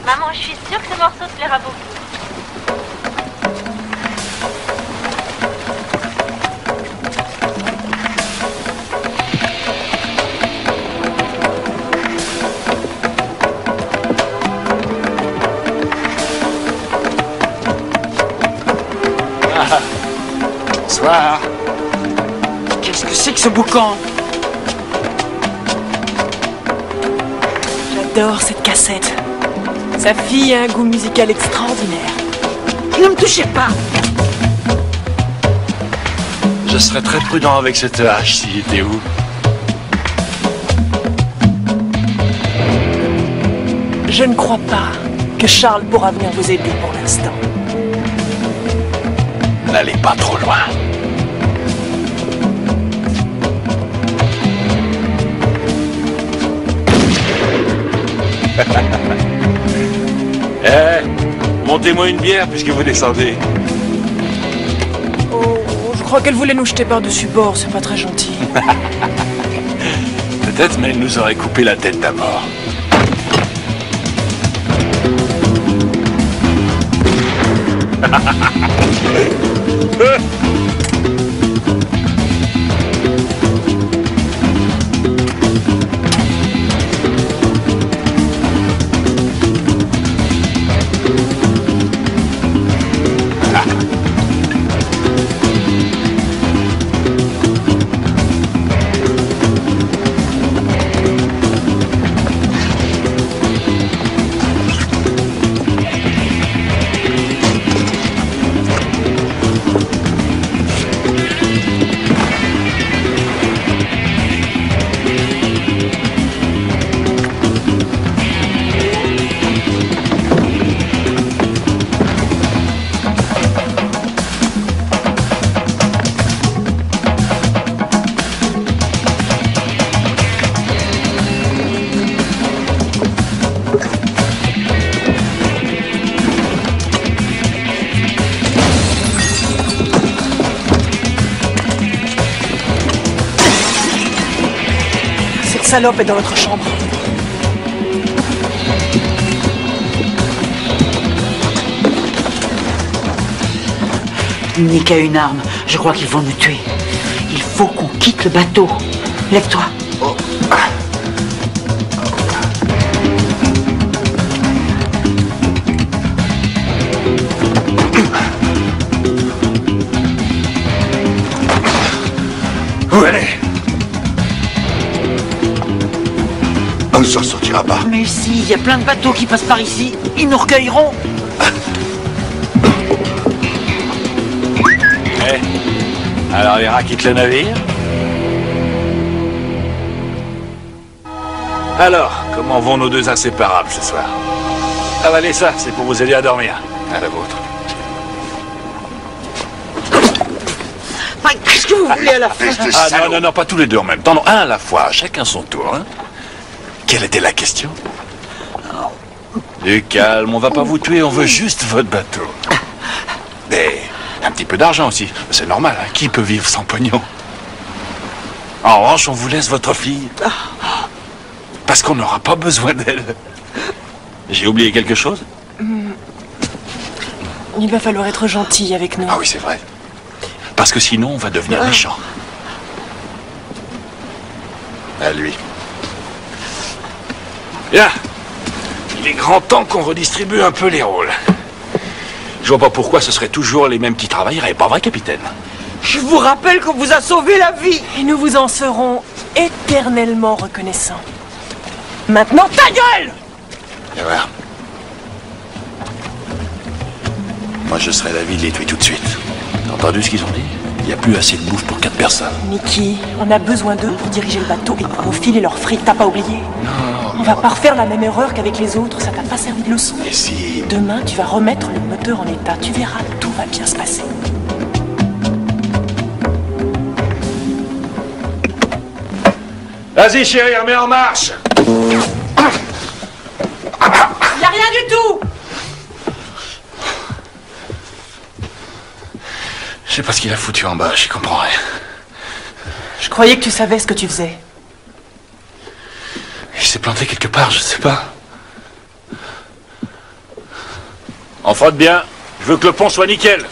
Speaker 6: Maman, je suis sûre que ce morceau te plaira beaucoup.
Speaker 4: Bonsoir.
Speaker 5: Qu'est-ce que c'est que ce boucan?
Speaker 8: J'adore cette cassette. Sa fille a un goût musical extraordinaire.
Speaker 5: Ne me touchez pas!
Speaker 9: Je serais très prudent avec cette hache s'il était où.
Speaker 8: Je ne crois pas que Charles pourra venir vous aider pour l'instant.
Speaker 9: N'allez pas trop loin. Montez-moi une bière puisque vous descendez.
Speaker 8: Oh, je crois qu'elle voulait nous jeter par-dessus bord, c'est pas très gentil.
Speaker 9: Peut-être, mais elle nous aurait coupé la tête à mort.
Speaker 8: Cette salope est dans votre chambre.
Speaker 5: Il n'est qu'à une arme. Je crois qu'ils vont nous tuer. Il faut qu'on quitte le bateau. Lève-toi.
Speaker 7: Oh.
Speaker 4: Où allez?
Speaker 7: On ne s'en sortira pas.
Speaker 5: Mais si, il y a plein de bateaux qui passent par ici. Ils nous recueilleront.
Speaker 9: Ouais. Alors, Vera quitte le navire. Alors, comment vont nos deux inséparables ce soir? Avalez ça, c'est pour vous aider à dormir. À la vôtre.
Speaker 5: Qu'est-ce que vous voulez à la fin?
Speaker 9: Ah non, pas tous les deux en même temps. Non, un à la fois, chacun son tour. Hein. Quelle était la question? Du calme, on va pas vous tuer, on veut juste votre bateau. Mais un petit peu d'argent aussi, c'est normal, hein. Qui peut vivre sans pognon? En revanche, on vous laisse votre fille. Parce qu'on n'aura pas besoin d'elle. J'ai oublié quelque chose?
Speaker 8: Il va falloir être gentil avec nous.
Speaker 9: Ah oui, c'est vrai. Parce que sinon, on va devenir méchant. À lui. Bien. Il est grand temps qu'on redistribue un peu les rôles. Je vois pas pourquoi ce serait toujours les mêmes qui travailleraient, pas vrai, capitaine?
Speaker 5: Je vous rappelle qu'on vous a sauvé la vie.
Speaker 8: Et nous vous en serons éternellement reconnaissants. Maintenant, ta gueule!
Speaker 9: Et voilà. Moi, je serais d'avis de les tuer tout de suite. T'as entendu ce qu'ils ont dit? Il n'y a plus assez de bouffe pour 4 personnes.
Speaker 8: Nicky, on a besoin d'eux pour diriger le bateau et pour nous filer leurs fric, t'as pas oublié? On va pas refaire la même erreur qu'avec les autres, ça t'a pas servi de leçon.
Speaker 9: Mais si...
Speaker 8: Demain, tu vas remettre le moteur en état, tu verras, tout va bien se passer.
Speaker 9: Vas-y, chérie, remets en marche!
Speaker 8: Y'a rien du tout!
Speaker 9: Je sais pas ce qu'il a foutu en bas, j'y comprends rien.
Speaker 8: Je croyais que tu savais ce que tu faisais.
Speaker 9: Il s'est planté quelque part, je sais pas. On frotte bien. Je veux que le pont soit nickel.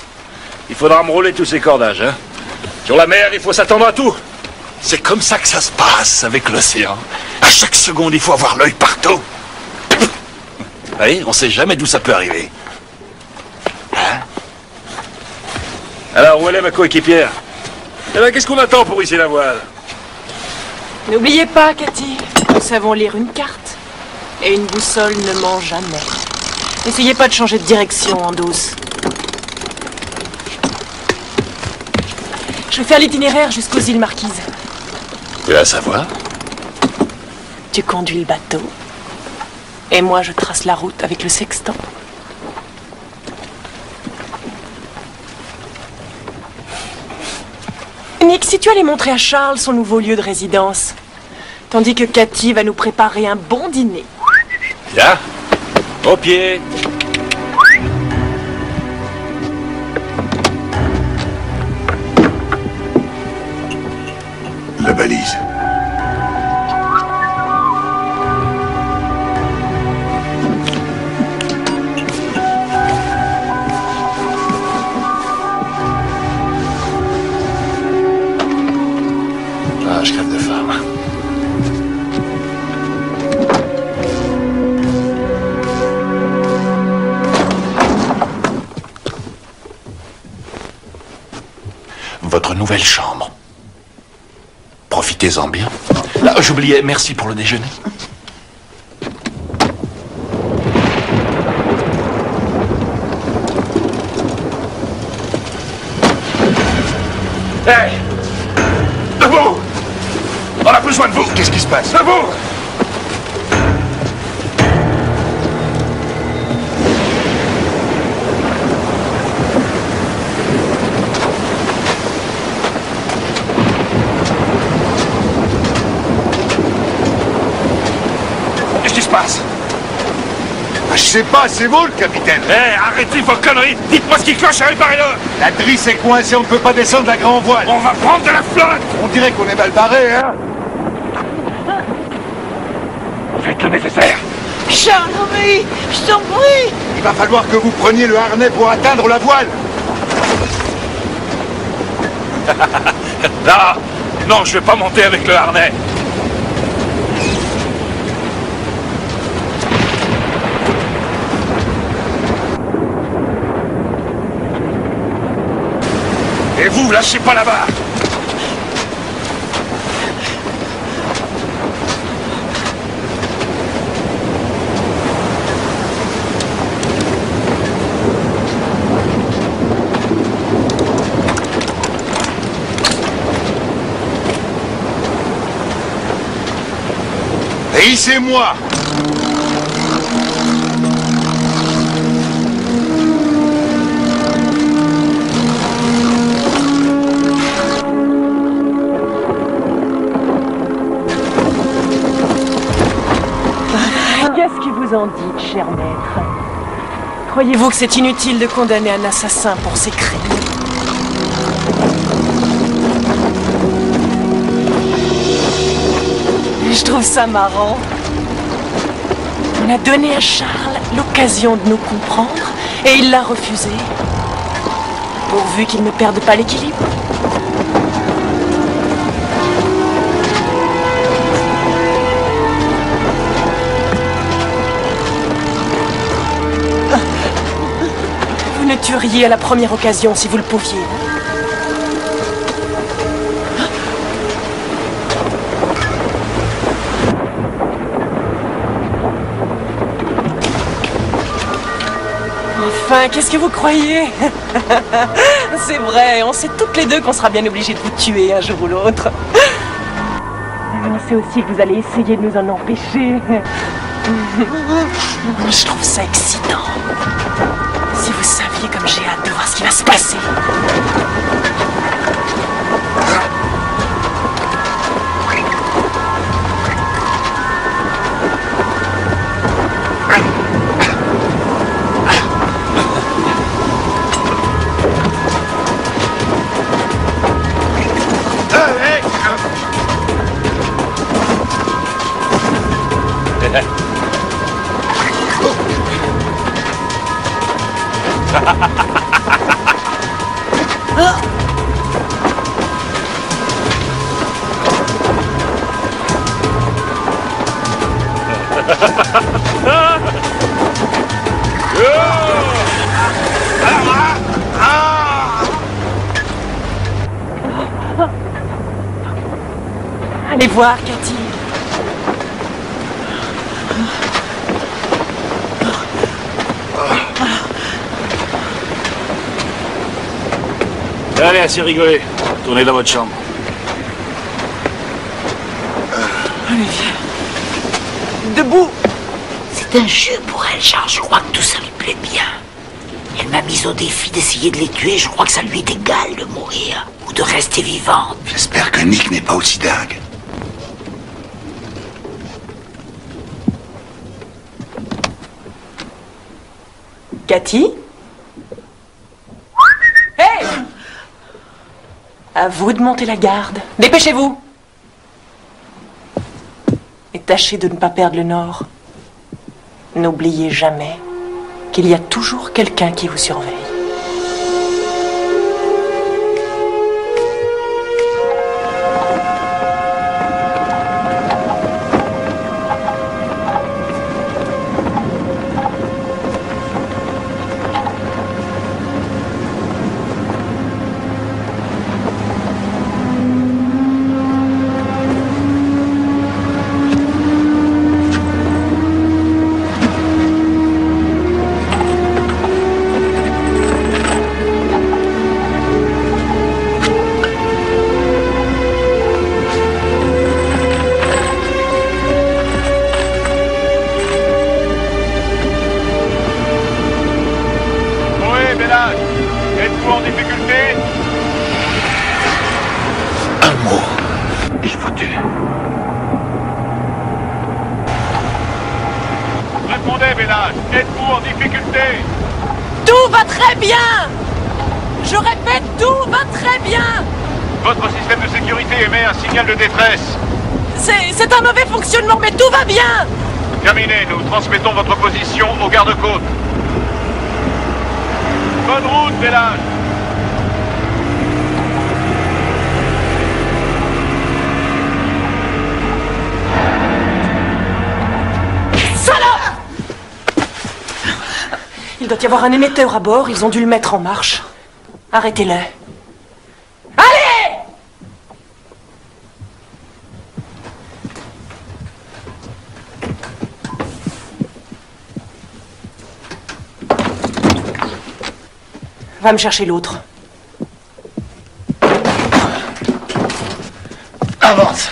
Speaker 9: Il faudra me rouler tous ces cordages, hein. Sur la mer, il faut s'attendre à tout. C'est comme ça que ça se passe avec l'océan. À chaque seconde, il faut avoir l'œil partout. Vous voyez, on sait jamais d'où ça peut arriver. Hein? Alors, où elle est ma coéquipière? Eh ben, qu'est-ce qu'on attend pour hisser la voile?
Speaker 8: N'oubliez pas, Cathy, nous savons lire une carte. Et une boussole ne ment jamais. N'essayez pas de changer de direction en douce. Je vais faire l'itinéraire jusqu'aux îles Marquises.
Speaker 9: Tu veux la savoir?
Speaker 8: Tu conduis le bateau. Et moi, je trace la route avec le sextant. Nick, si tu allais montrer à Charles son nouveau lieu de résidence, tandis que Cathy va nous préparer un bon dîner.
Speaker 9: Là, au pied.
Speaker 7: La balise.
Speaker 9: Ah, je crève de faim. Votre nouvelle chambre. Profitez-en bien. Là, j'oubliais, merci pour le déjeuner. Hey! Debout! On a besoin de vous!
Speaker 7: Qu'est-ce qui se passe?
Speaker 9: Debout! Qu'est-ce qui se passe?
Speaker 7: Je sais pas, c'est vous le capitaine.
Speaker 9: Hé, arrêtez vos conneries! Dites-moi ce qui cloche et réparez-le!
Speaker 7: La drisse est coincée, on ne peut pas descendre la grand voile.
Speaker 9: On va prendre de la flotte!
Speaker 7: On dirait qu'on est mal barré, hein?
Speaker 9: Faites le nécessaire!
Speaker 5: Charles, oui, je t'en prie.
Speaker 7: Il va falloir que vous preniez le harnais pour atteindre la voile.
Speaker 9: Là! Non, je vais pas monter avec le harnais! Et vous, lâchez pas la barre!
Speaker 7: Hissez-moi!
Speaker 8: Qu'est-ce que vous en dites, cher maître? Croyez-vous que c'est inutile de condamner un assassin pour ses crimes? Je trouve ça marrant. On a donné à Charles l'occasion de nous comprendre et il l'a refusé. Pourvu qu'il ne perde pas l'équilibre. Vous ne tueriez à la première occasion si vous le pouviez. Enfin, qu'est-ce que vous croyez? C'est vrai, on sait toutes les deux qu'on sera bien obligés de vous tuer un jour ou l'autre. Mais on sait aussi que vous allez essayer de nous en empêcher. Je trouve ça excitant. Si vous saviez comme j'ai hâte de voir ce qui va se passer. Allez voir, Cathy.
Speaker 9: Allez, assez rigolé. Tournez dans votre chambre.
Speaker 8: Allez, viens. Debout.
Speaker 5: C'est un jeu pour elle, Charles. Je crois que tout ça lui plaît bien. Elle m'a mise au défi d'essayer de les tuer. Je crois que ça lui est égal de mourir ou de rester vivante.
Speaker 7: J'espère que Nick n'est pas aussi dingue.
Speaker 8: Cathy? Hey! À vous de monter la garde. Dépêchez-vous! Et tâchez de ne pas perdre le nord. N'oubliez jamais qu'il y a toujours quelqu'un qui vous surveille.
Speaker 1: Êtes-vous en difficulté?
Speaker 7: Un mot, et je vous tue.
Speaker 1: Répondez, Bellage. Êtes-vous en difficulté?
Speaker 8: Tout va très bien! Je répète, tout va très bien!
Speaker 1: Votre système de sécurité émet un signal de détresse.
Speaker 8: C'est un mauvais fonctionnement, mais tout va bien!
Speaker 1: Terminé, nous transmettons votre position au garde-côte. Bonne route, Bellage.
Speaker 8: Salope! Il doit y avoir un émetteur à bord, ils ont dû le mettre en marche. Arrêtez-le. Allez! Va me chercher l'autre.
Speaker 7: Avance.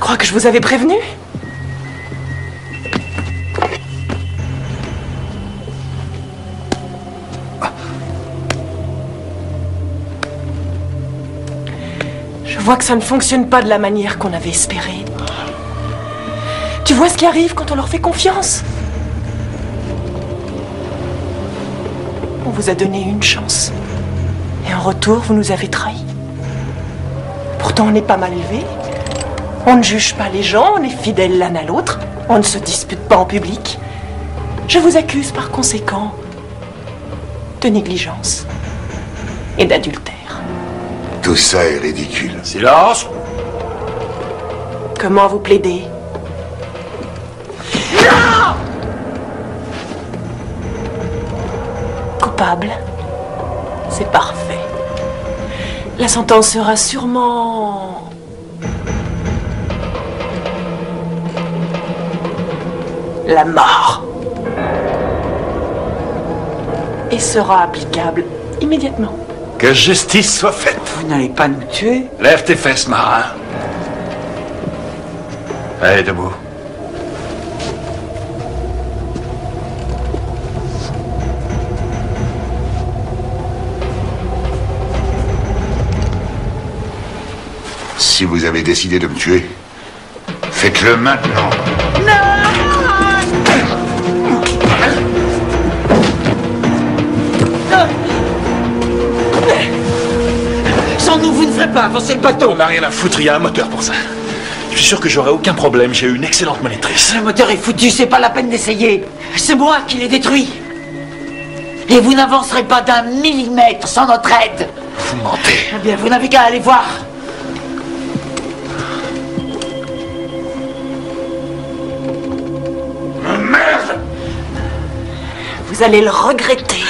Speaker 8: crois que je vous avais prévenu. Je vois que ça ne fonctionne pas de la manière qu'on avait espéré. Tu vois ce qui arrive quand on leur fait confiance? On vous a donné une chance. Et en retour, vous nous avez trahis. Pourtant, on est pas mal élevés. On ne juge pas les gens, on est fidèles l'un à l'autre. On ne se dispute pas en public. Je vous accuse par conséquent de négligence et d'adultère.
Speaker 7: Tout ça est ridicule.
Speaker 9: Silence!
Speaker 8: Comment vous plaidez?
Speaker 5: Non!
Speaker 8: Coupable. C'est parfait. La sentence sera sûrement... la mort. Et sera applicable immédiatement.
Speaker 9: Que justice soit faite.
Speaker 5: Vous n'allez pas nous tuer?
Speaker 9: Lève tes fesses, marin. Allez, debout.
Speaker 7: Si vous avez décidé de me tuer, faites-le maintenant.
Speaker 5: Sans nous, vous ne ferez pas avancer le bateau.
Speaker 9: On n'a rien à foutre, il y a un moteur pour ça. Je suis sûr que j'aurai aucun problème, j'ai une excellente monitrice.
Speaker 5: Le moteur est foutu, c'est pas la peine d'essayer. C'est moi qui l'ai détruit. Et vous n'avancerez pas d'un millimètre sans notre aide.
Speaker 9: Vous mentez.
Speaker 5: Eh bien, vous n'avez qu'à aller voir.
Speaker 9: Merde!
Speaker 8: Vous allez le regretter.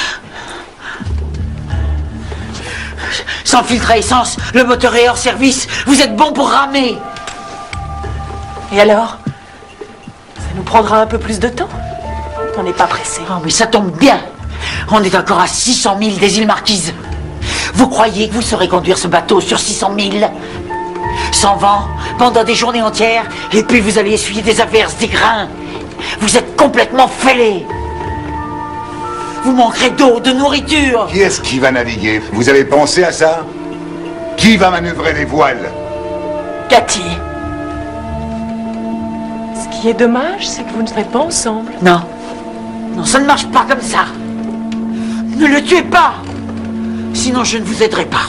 Speaker 5: Sans filtre à essence, le moteur est hors service. Vous êtes bon pour ramer.
Speaker 8: Et alors? Ça nous prendra un peu plus de temps? On n'est pas pressé.
Speaker 5: Oh, mais ça tombe bien. On est encore à 600 000 des îles Marquises. Vous croyez que vous saurez conduire ce bateau sur 600 000? Sans vent, pendant des journées entières, et puis vous allez essuyer des averses, des grains. Vous êtes complètement fêlés. Vous manquerez d'eau, de nourriture.
Speaker 7: Qui est-ce qui va naviguer? Vous avez pensé à ça? Qui va manœuvrer les voiles?
Speaker 8: Cathy. Ce qui est dommage, c'est que vous ne serez pas ensemble.
Speaker 5: Non. Non, ça ne marche pas comme ça. Ne le tuez pas. Sinon, je ne vous aiderai pas.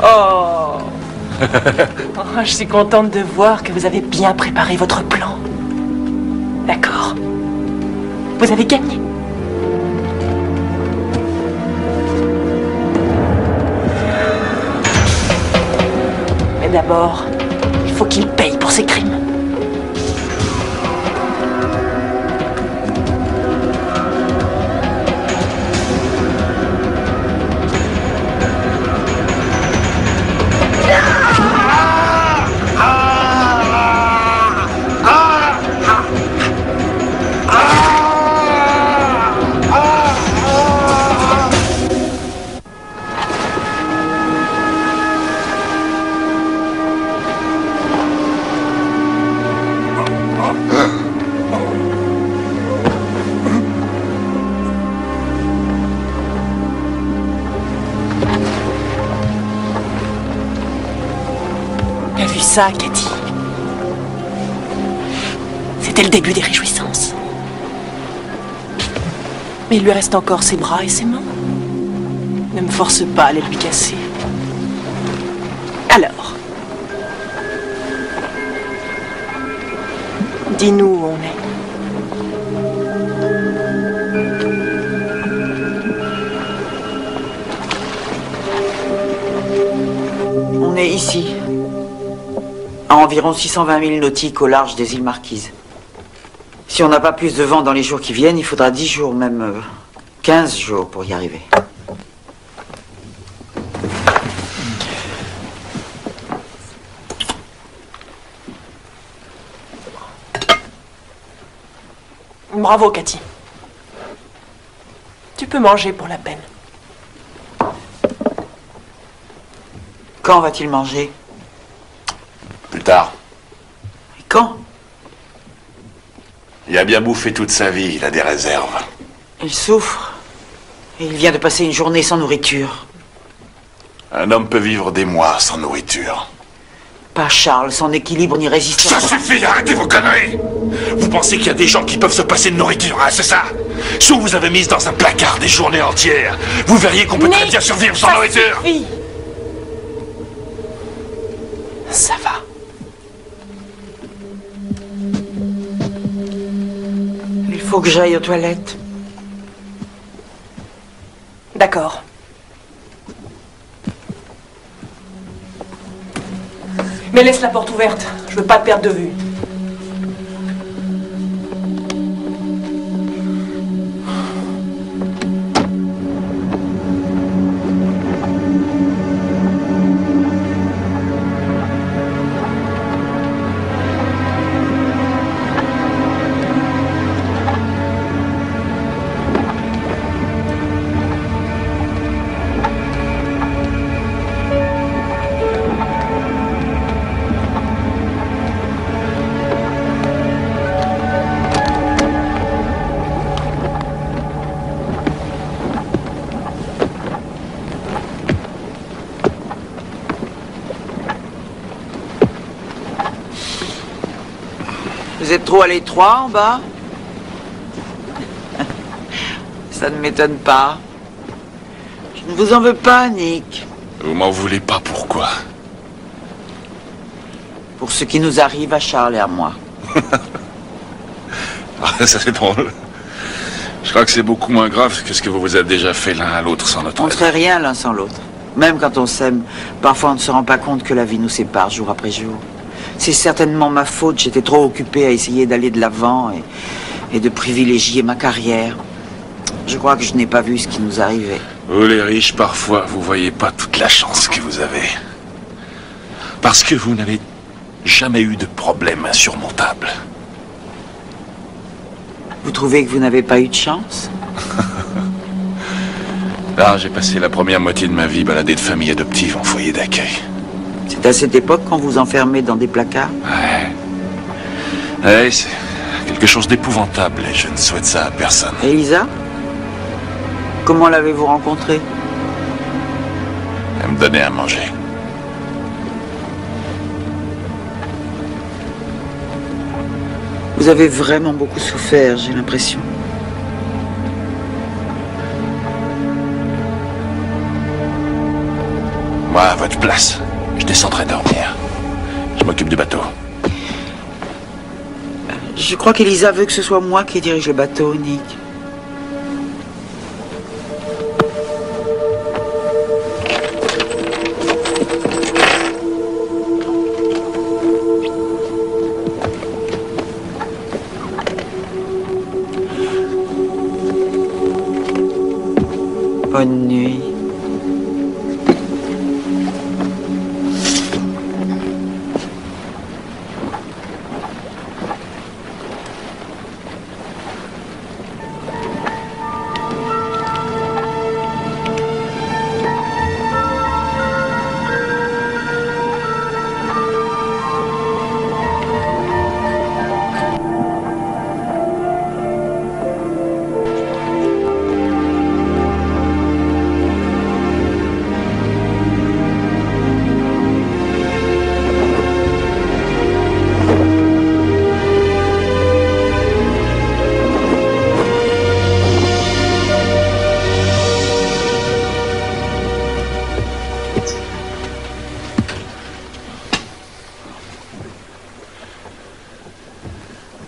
Speaker 8: Oh. Oh, je suis contente de voir que vous avez bien préparé votre plan. D'accord. Vous avez gagné. Mais d'abord, il faut qu'il paye pour ses crimes. T'as vu ça, Cathy? C'était le début des réjouissances. Mais il lui reste encore ses bras et ses mains. Ne me force pas à les lui casser. Alors, dis-nous où on est.
Speaker 5: On est ici, à environ 620 000 nautiques au large des îles Marquises. Si on n'a pas plus de vent dans les jours qui viennent, il faudra 10 jours, même 15 jours pour y arriver.
Speaker 8: Bravo, Cathy. Tu peux manger pour la peine.
Speaker 5: Quand va-t-il manger?
Speaker 9: Plus tard.
Speaker 5: Quand?
Speaker 4: Il a bien bouffé toute sa vie, il a des réserves.
Speaker 5: Il souffre. Et il vient de passer une journée sans nourriture.
Speaker 4: Un homme peut vivre des mois sans nourriture.
Speaker 5: Pas Charles, son équilibre n'y résiste pas.
Speaker 4: Ça suffit, arrêtez vos conneries! Vous pensez qu'il y a des gens qui peuvent se passer de nourriture, hein, c'est ça? Si on vous avait mise dans un placard des journées entières, vous verriez qu'on peut très bien survivre sans nourriture!
Speaker 8: Suffit. Ça va.
Speaker 5: Il faut que j'aille aux toilettes.
Speaker 8: D'accord. Mais laisse la porte ouverte. Je veux pas te perdre de vue.
Speaker 5: Vous êtes trop à l'étroit en bas? Ça ne m'étonne pas. Je ne vous en veux pas, Nick.
Speaker 4: Vous m'en voulez pas, pourquoi?
Speaker 5: Pour ce qui nous arrive à Charles et à moi.
Speaker 4: Ah, ça c'est drôle. Je crois que c'est beaucoup moins grave que ce que vous vous êtes déjà fait l'un à l'autre sans notre
Speaker 5: On ne
Speaker 4: aide.
Speaker 5: serait rien l'un sans l'autre. Même quand on s'aime, parfois on ne se rend pas compte que la vie nous sépare jour après jour. C'est certainement ma faute, j'étais trop occupée à essayer d'aller de l'avant et de privilégier ma carrière. Je crois que je n'ai pas vu ce qui nous arrivait.
Speaker 4: Vous les riches, parfois, vous voyez pas toute la chance que vous avez. Parce que vous n'avez jamais eu de problème insurmontable.
Speaker 5: Vous trouvez que vous n'avez pas eu de chance?
Speaker 4: Là, j'ai passé la première moitié de ma vie baladée de famille adoptive en foyer d'accueil.
Speaker 5: C'est à cette époque qu'on vous enfermait dans des placards?
Speaker 4: Ouais, c'est quelque chose d'épouvantable et je ne souhaite ça à personne.
Speaker 5: Elisa? Comment l'avez-vous rencontrée?
Speaker 4: Elle me donnait à manger.
Speaker 5: Vous avez vraiment beaucoup souffert, j'ai l'impression.
Speaker 4: Moi, à votre place, je descendrai dormir. Je m'occupe du bateau.
Speaker 5: Je crois qu'Elisa veut que ce soit moi qui dirige le bateau, Nick. Bonne nuit.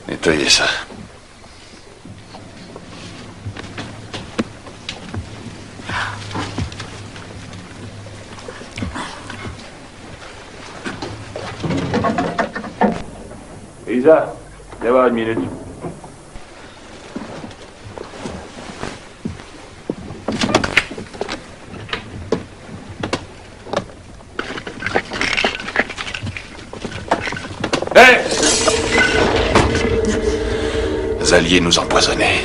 Speaker 4: Nettoyez ça.
Speaker 9: Elisa, viens voir une minute. Hé!
Speaker 4: Les alliés nous empoisonnaient.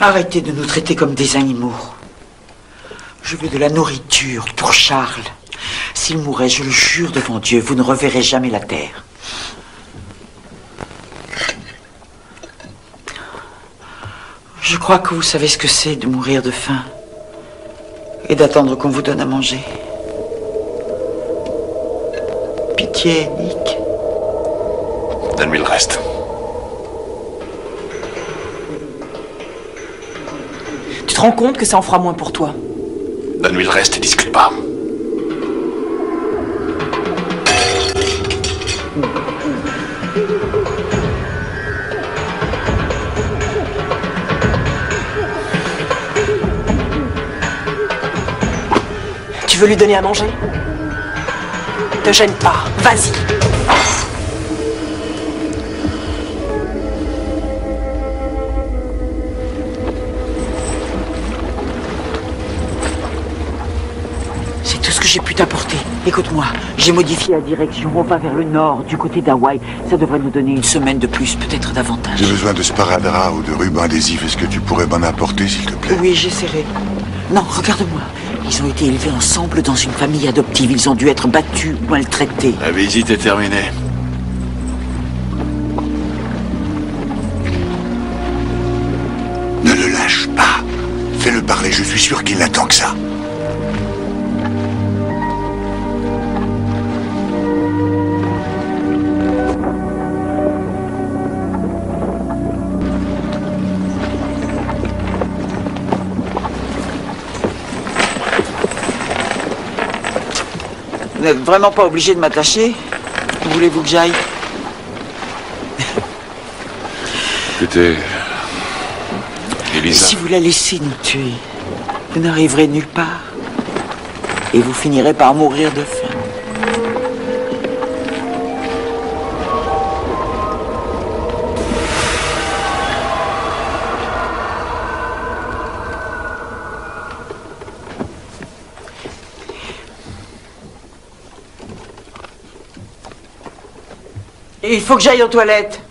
Speaker 5: Arrêtez de nous traiter comme des animaux. Je veux de la nourriture pour Charles. S'il mourait, je le jure devant Dieu, vous ne reverrez jamais la terre. Je crois que vous savez ce que c'est de mourir de faim et d'attendre qu'on vous donne à manger. Pitié, Nick.
Speaker 4: Donne-lui le reste.
Speaker 8: Tu te rends compte que ça en fera moins pour toi?
Speaker 4: Donne-lui le reste et discute pas.
Speaker 8: Tu veux lui donner à manger? Te gêne pas, vas-y.
Speaker 5: C'est tout ce que j'ai pu t'apporter. Écoute-moi, j'ai modifié la direction. On va vers le nord, du côté d'Hawaï. Ça devrait nous donner une semaine de plus, peut-être davantage.
Speaker 7: J'ai besoin de sparadrap ou de ruban adhésif. Est-ce que tu pourrais m'en apporter, s'il te plaît?
Speaker 5: Oui, j'essaierai. Non, regarde-moi. Ils ont été élevés ensemble dans une famille adoptive. Ils ont dû être battus ou maltraités.
Speaker 4: La visite est terminée.
Speaker 7: Ne le lâche pas. Fais-le parler, je suis sûr qu'il n'attend que ça.
Speaker 5: Vous n'êtes vraiment pas obligé de m'attacher? Où voulez-vous que j'aille?
Speaker 4: Écoutez, Elisa.
Speaker 5: Si vous la laissez nous tuer, vous n'arriverez nulle part. Et vous finirez par mourir de faim. Il faut que j'aille aux toilettes.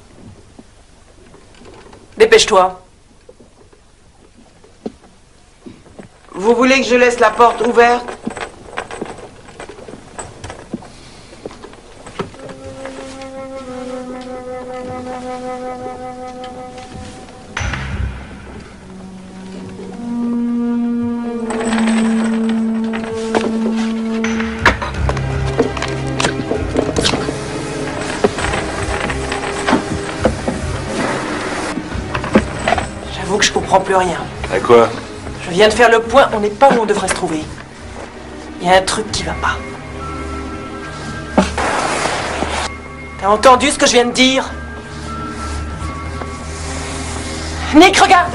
Speaker 8: Dépêche-toi.
Speaker 5: Vous voulez que je laisse la porte ouverte?
Speaker 8: J'avoue que je comprends plus rien.
Speaker 4: À quoi?
Speaker 8: Je viens de faire le point, on n'est pas où on devrait se trouver. Il y a un truc qui va pas. T'as entendu ce que je viens de dire? Nick, regarde!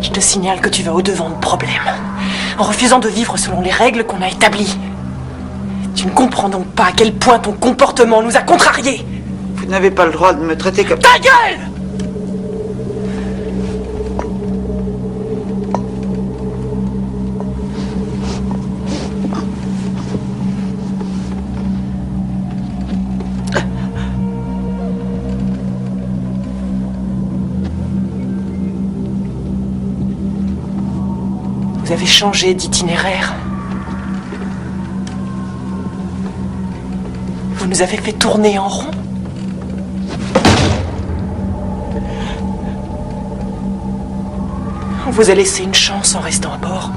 Speaker 8: Je te signale que tu vas au-devant de problèmes, en refusant de vivre selon les règles qu'on a établies. Tu ne comprends donc pas à quel point ton comportement nous a contrariés.
Speaker 5: Vous n'avez pas le droit de me traiter comme...
Speaker 8: Ta gueule! Vous avez changé d'itinéraire. Vous nous avez fait tourner en rond. On vous a laissé une chance en restant à bord.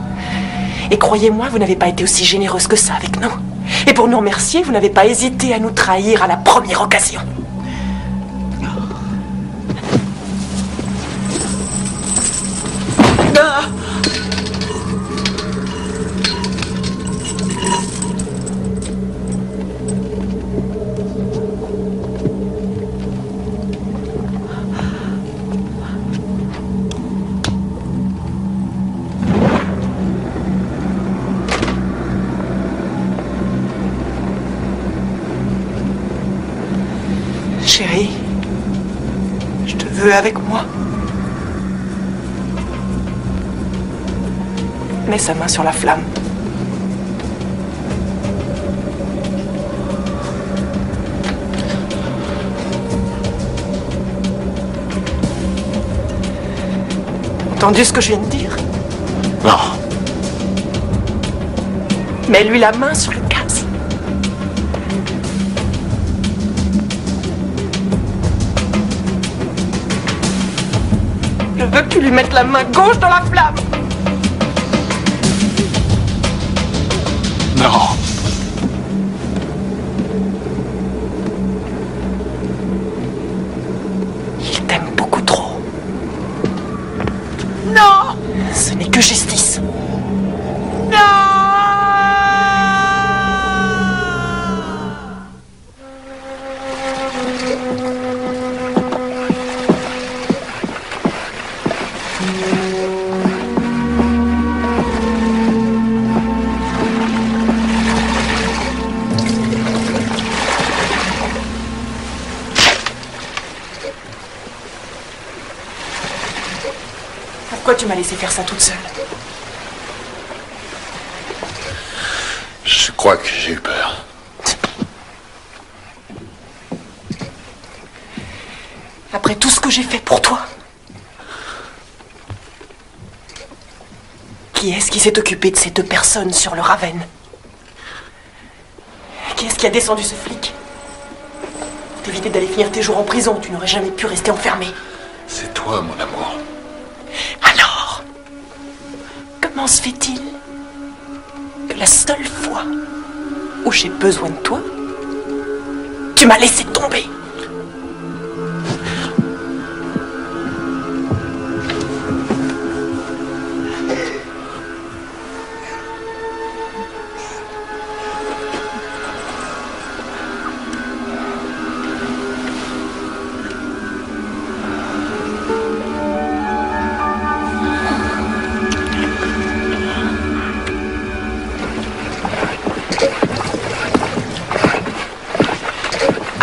Speaker 8: Et croyez-moi, vous n'avez pas été aussi généreuse que ça avec nous. Et pour nous remercier, vous n'avez pas hésité à nous trahir à la première occasion. Chérie, je te veux avec moi. Mets sa main sur la flamme. Entendu ce que je viens de dire?
Speaker 4: Non.
Speaker 8: Mets-lui la main sur le gaz. Je veux que tu lui mettes la main gauche dans la flamme.
Speaker 4: Non.
Speaker 8: Il t'aime beaucoup trop. Non! Ce n'est que justice. Pourquoi tu m'as laissé faire ça toute seule?
Speaker 4: Je crois que j'ai eu peur.
Speaker 8: Après tout ce que j'ai fait pour toi. Qui est-ce qui s'est occupé de ces deux personnes sur le Ravenne? Qui est-ce qui a descendu ce flic? Pour t'éviter d'aller finir tes jours en prison, tu n'aurais jamais pu rester enfermé.
Speaker 4: C'est toi, mon amour.
Speaker 8: Alors, comment se fait-il que la seule fois où j'ai besoin de toi, tu m'as laissé tomber?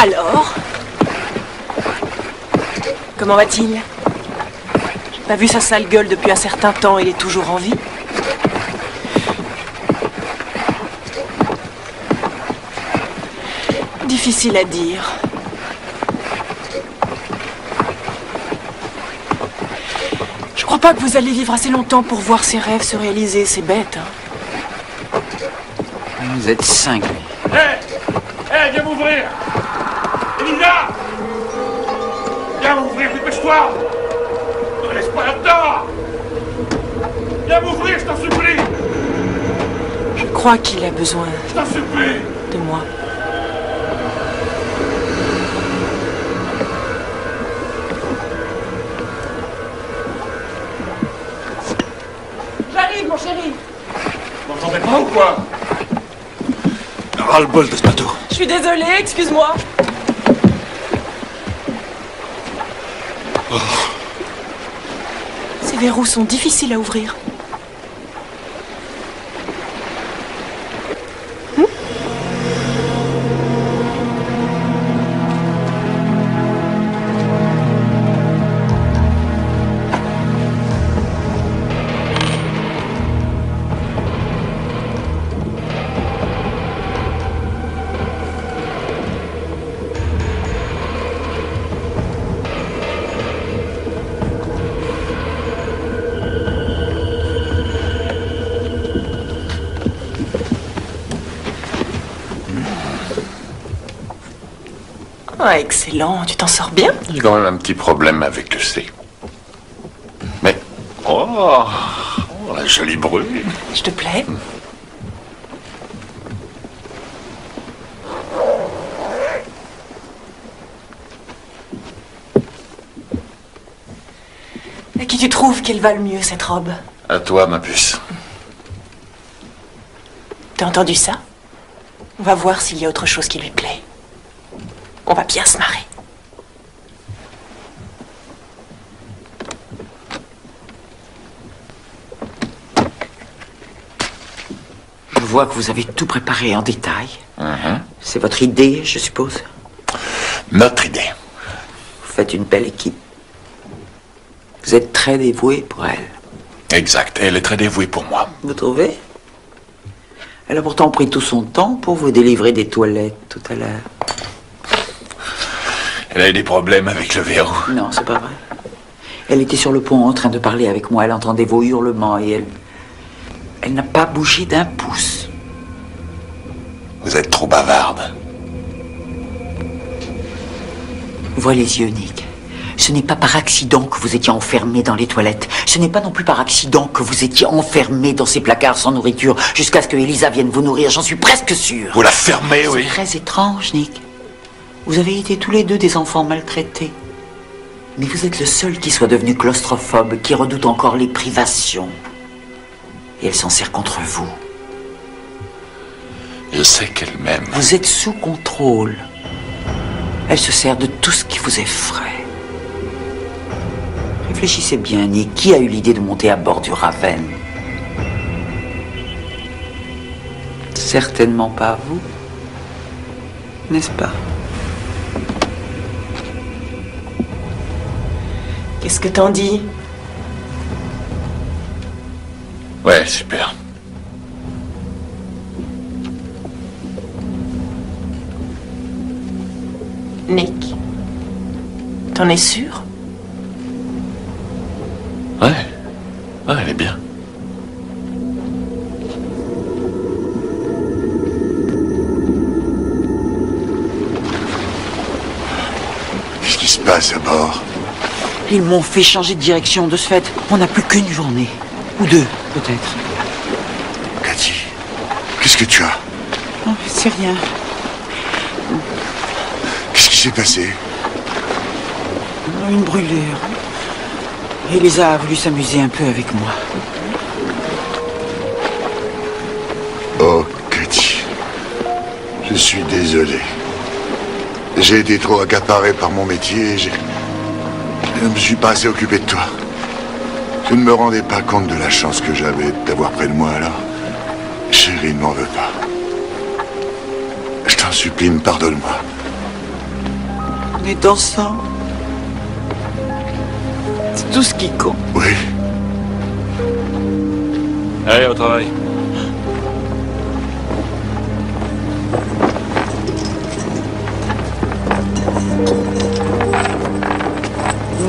Speaker 8: Alors, comment va-t-il? J'ai pas vu sa sale gueule depuis un certain temps, il est toujours en vie. Difficile à dire. Je crois pas que vous allez vivre assez longtemps pour voir ses rêves se réaliser, c'est bête. Hein.
Speaker 5: Vous êtes cinglés.
Speaker 9: Hé, viens m'ouvrir! Elisa! Viens m'ouvrir, dépêche-toi! Ne me laisse pas là-dedans! Viens m'ouvrir, je t'en supplie!
Speaker 8: Je crois qu'il a besoin
Speaker 9: Je t'en supplie!
Speaker 8: de moi. J'arrive, mon chéri!
Speaker 9: Vous m'entendez pas ou quoi?
Speaker 4: Ras-le-bol de ce bateau.
Speaker 8: Je suis désolée, excuse-moi. Ces verrous sont difficiles à ouvrir. Ah, excellent, tu t'en sors bien?
Speaker 4: J'ai quand même un petit problème avec le C. Mais, oh, la jolie brune.
Speaker 8: Je te plais? À qui tu trouves qu'elle va le mieux, cette robe?
Speaker 4: À toi, ma puce.
Speaker 8: T'as entendu ça? On va voir s'il y a autre chose qui lui plaît. On va bien se marrer.
Speaker 5: Je vois que vous avez tout préparé en détail. C'est votre idée, je suppose?
Speaker 4: Notre idée.
Speaker 5: Vous faites une belle équipe. Vous êtes très dévoué pour elle.
Speaker 4: Exact. Elle est très dévouée pour moi.
Speaker 5: Vous trouvez? Elle a pourtant pris tout son temps pour vous délivrer des toilettes tout à l'heure.
Speaker 4: Elle a eu des problèmes avec le verrou.
Speaker 5: Non, c'est pas vrai. Elle était sur le pont en train de parler avec moi. Elle entendait vos hurlements et elle n'a pas bougé d'un pouce.
Speaker 4: Vous êtes trop bavarde.
Speaker 5: Vois les yeux, Nick. Ce n'est pas par accident que vous étiez enfermé dans les toilettes. Ce n'est pas non plus par accident que vous étiez enfermé dans ces placards sans nourriture jusqu'à ce que Elisa vienne vous nourrir. J'en suis presque sûr.
Speaker 4: Vous la fermez, oui.
Speaker 5: C'est très étrange, Nick. Vous avez été tous les deux des enfants maltraités. Mais vous êtes le seul qui soit devenu claustrophobe, qui redoute encore les privations. Et elle s'en sert contre vous.
Speaker 4: Je sais qu'elle m'aime.
Speaker 5: Vous êtes sous contrôle. Elle se sert de tout ce qui vous effraie. Réfléchissez bien, Nick. Qui a eu l'idée de monter à bord du Raven? Certainement pas vous. N'est-ce pas?
Speaker 8: Qu'est-ce que t'en dis?
Speaker 4: Ouais, super.
Speaker 8: Nick, t'en es sûr?
Speaker 4: Ouais. Ouais, elle est bien.
Speaker 7: Qu'est-ce qui se passe à bord?
Speaker 5: Ils m'ont fait changer de direction. De ce fait, on n'a plus qu'une journée. Ou deux, peut-être.
Speaker 7: Cathy, qu'est-ce que tu as?
Speaker 5: Oh, c'est rien.
Speaker 7: Qu'est-ce qui s'est passé?
Speaker 5: Une brûlure. Elisa a voulu s'amuser un peu avec moi.
Speaker 7: Oh, Cathy. Je suis désolé. J'ai été trop accaparé par mon métier et je ne me suis pas assez occupé de toi. Je ne me rendais pas compte de la chance que j'avais de t'avoir près de moi alors. Chérie, ne m'en veux pas. Je t'en supplie, pardonne-moi.
Speaker 5: On est ensemble. C'est tout ce qui compte.
Speaker 7: Oui.
Speaker 9: Allez, au travail.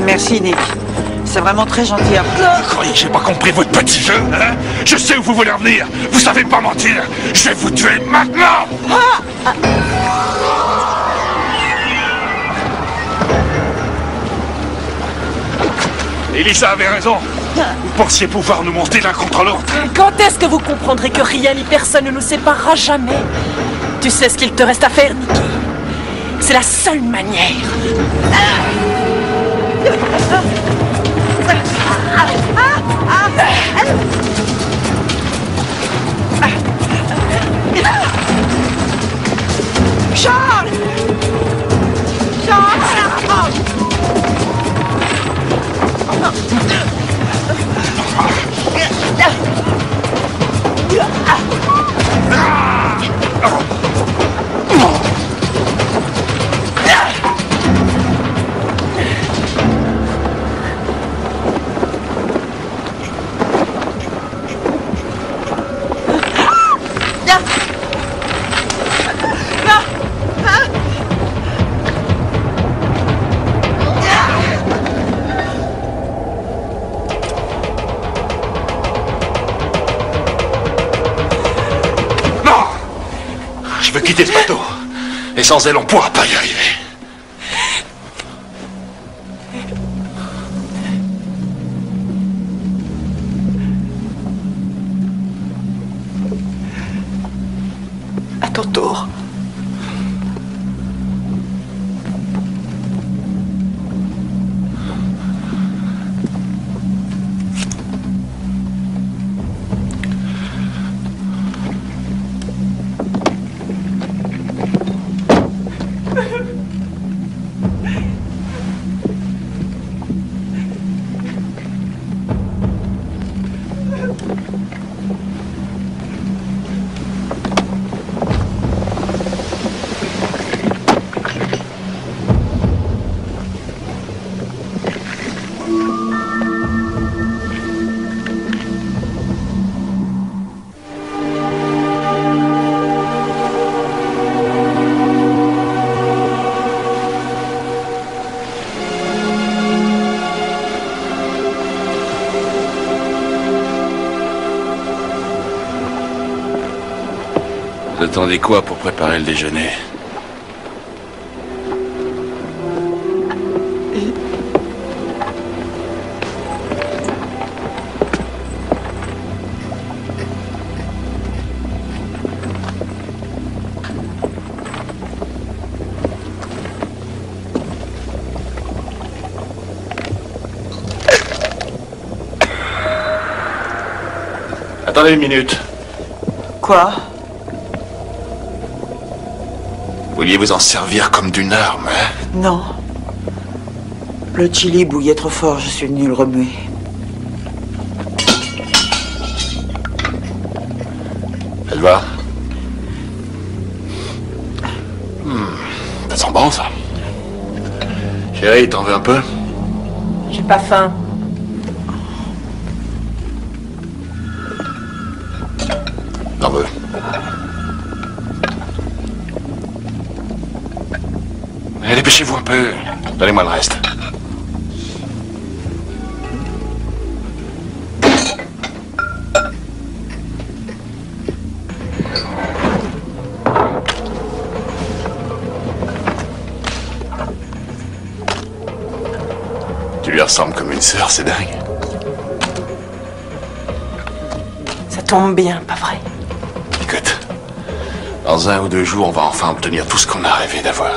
Speaker 5: Merci, Nick. C'est vraiment très gentil à vous.
Speaker 9: Vous croyez que j'ai pas compris votre petit jeu, hein? Je sais où vous voulez en venir. Vous savez pas mentir. Je vais vous tuer maintenant. Elisa avait raison. Vous pensiez pouvoir nous monter l'un contre l'autre.
Speaker 8: Quand est-ce que vous comprendrez que rien ni personne ne nous séparera jamais? Tu sais ce qu'il te reste à faire, Nicky. C'est la seule manière. Charles!
Speaker 9: Je veux quitter ce bateau. Et sans elle, on pourra pas y arriver.
Speaker 8: À ton tour.
Speaker 4: Vous attendez quoi pour préparer le déjeuner? Attendez une minute.
Speaker 5: Quoi?
Speaker 4: Vous vouliez vous en servir comme d'une arme, hein?
Speaker 5: Non. Le chili bouillait trop fort, je suis venu le remuer.
Speaker 4: Elle va? Ça sent bon, ça. Chérie, t'en veux un peu?
Speaker 8: J'ai pas faim.
Speaker 4: T'en veux? Allez, dépêchez-vous un peu. Donnez-moi le reste. Tu lui ressembles comme une sœur, c'est dingue.
Speaker 8: Ça tombe bien, pas vrai?
Speaker 4: Écoute, dans 1 ou 2 jours, on va enfin obtenir tout ce qu'on a rêvé d'avoir.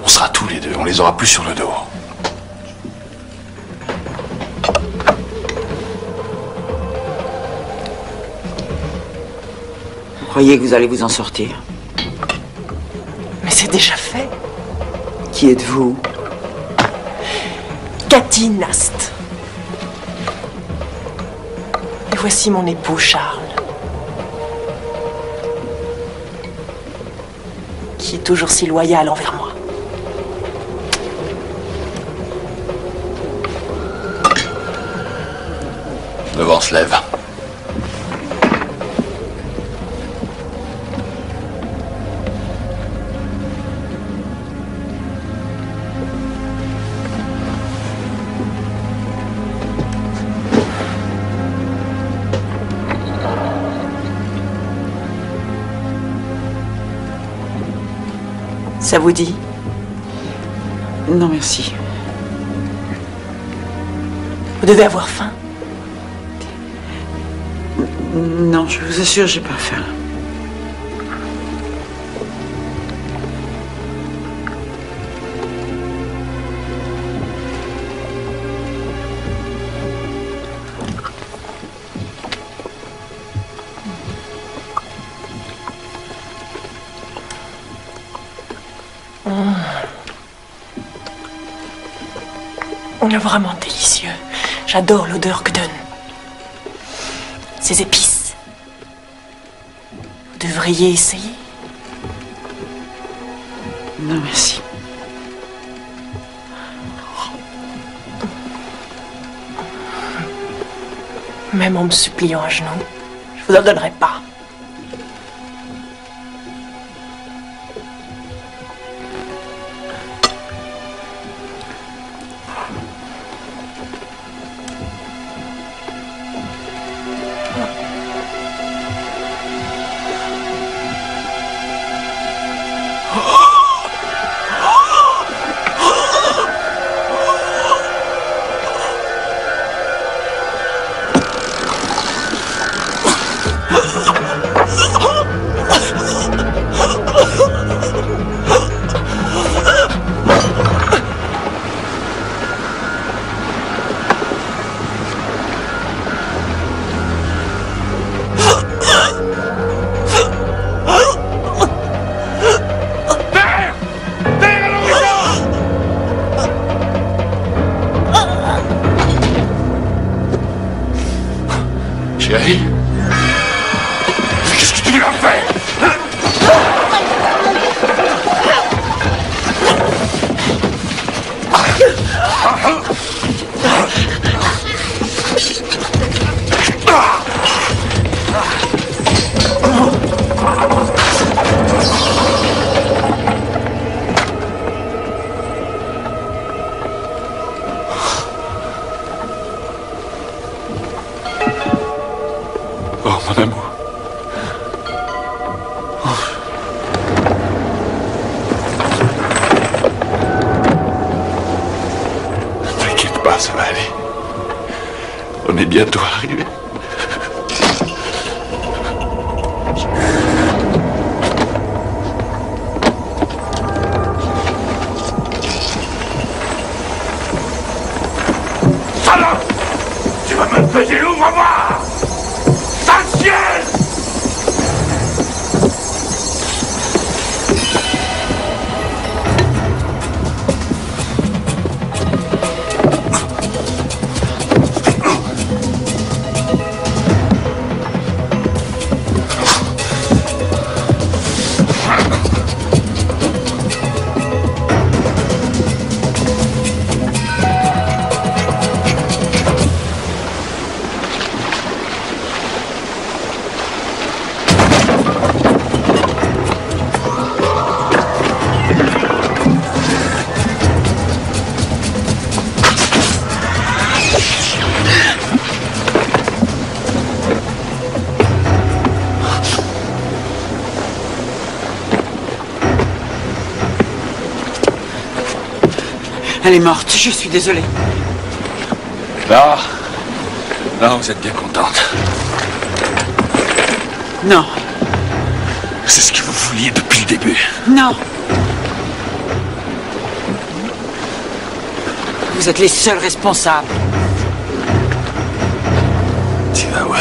Speaker 4: On sera tous les deux, on les aura plus sur le dos.
Speaker 5: Vous croyez que vous allez vous en sortir?
Speaker 8: Mais c'est déjà fait.
Speaker 5: Qui êtes-vous?
Speaker 8: Cathy Nast. Et voici mon époux Charles, qui est toujours si loyal envers moi.
Speaker 4: Le vent se lève.
Speaker 8: Ça vous dit?
Speaker 5: Non, merci.
Speaker 8: Vous devez avoir faim.
Speaker 5: Non, je vous assure, j'ai pas faim.
Speaker 8: On est vraiment délicieux. J'adore l'odeur que donne ces épices. Vous devriez essayer.
Speaker 5: Non, merci.
Speaker 8: Même en me suppliant à genoux, je vous en donnerai pas.
Speaker 4: pas, ça va aller. On est bientôt arrivé.
Speaker 9: Salope! Tu vas me peser, ouvre-moi! Sale ciel!
Speaker 5: Elle est morte, je suis désolée.
Speaker 4: Là, vous êtes bien contente.
Speaker 5: Non.
Speaker 4: C'est ce que vous vouliez depuis le début.
Speaker 5: Non. Vous êtes les seuls responsables.
Speaker 4: Tu vas voir.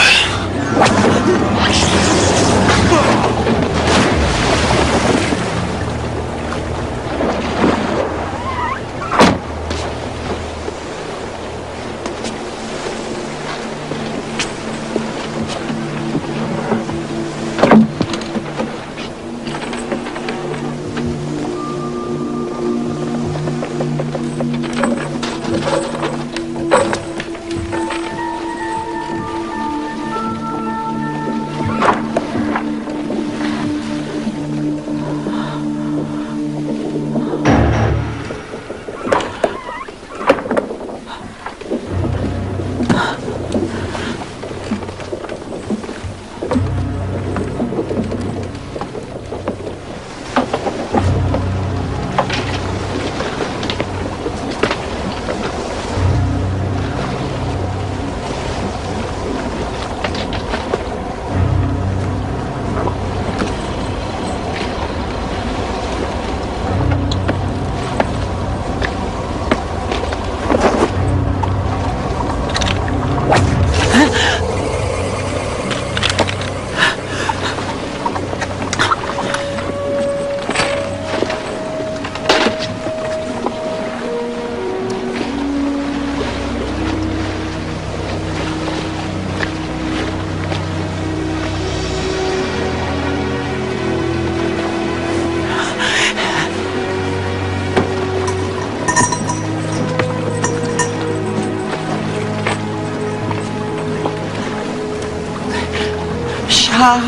Speaker 5: Charles.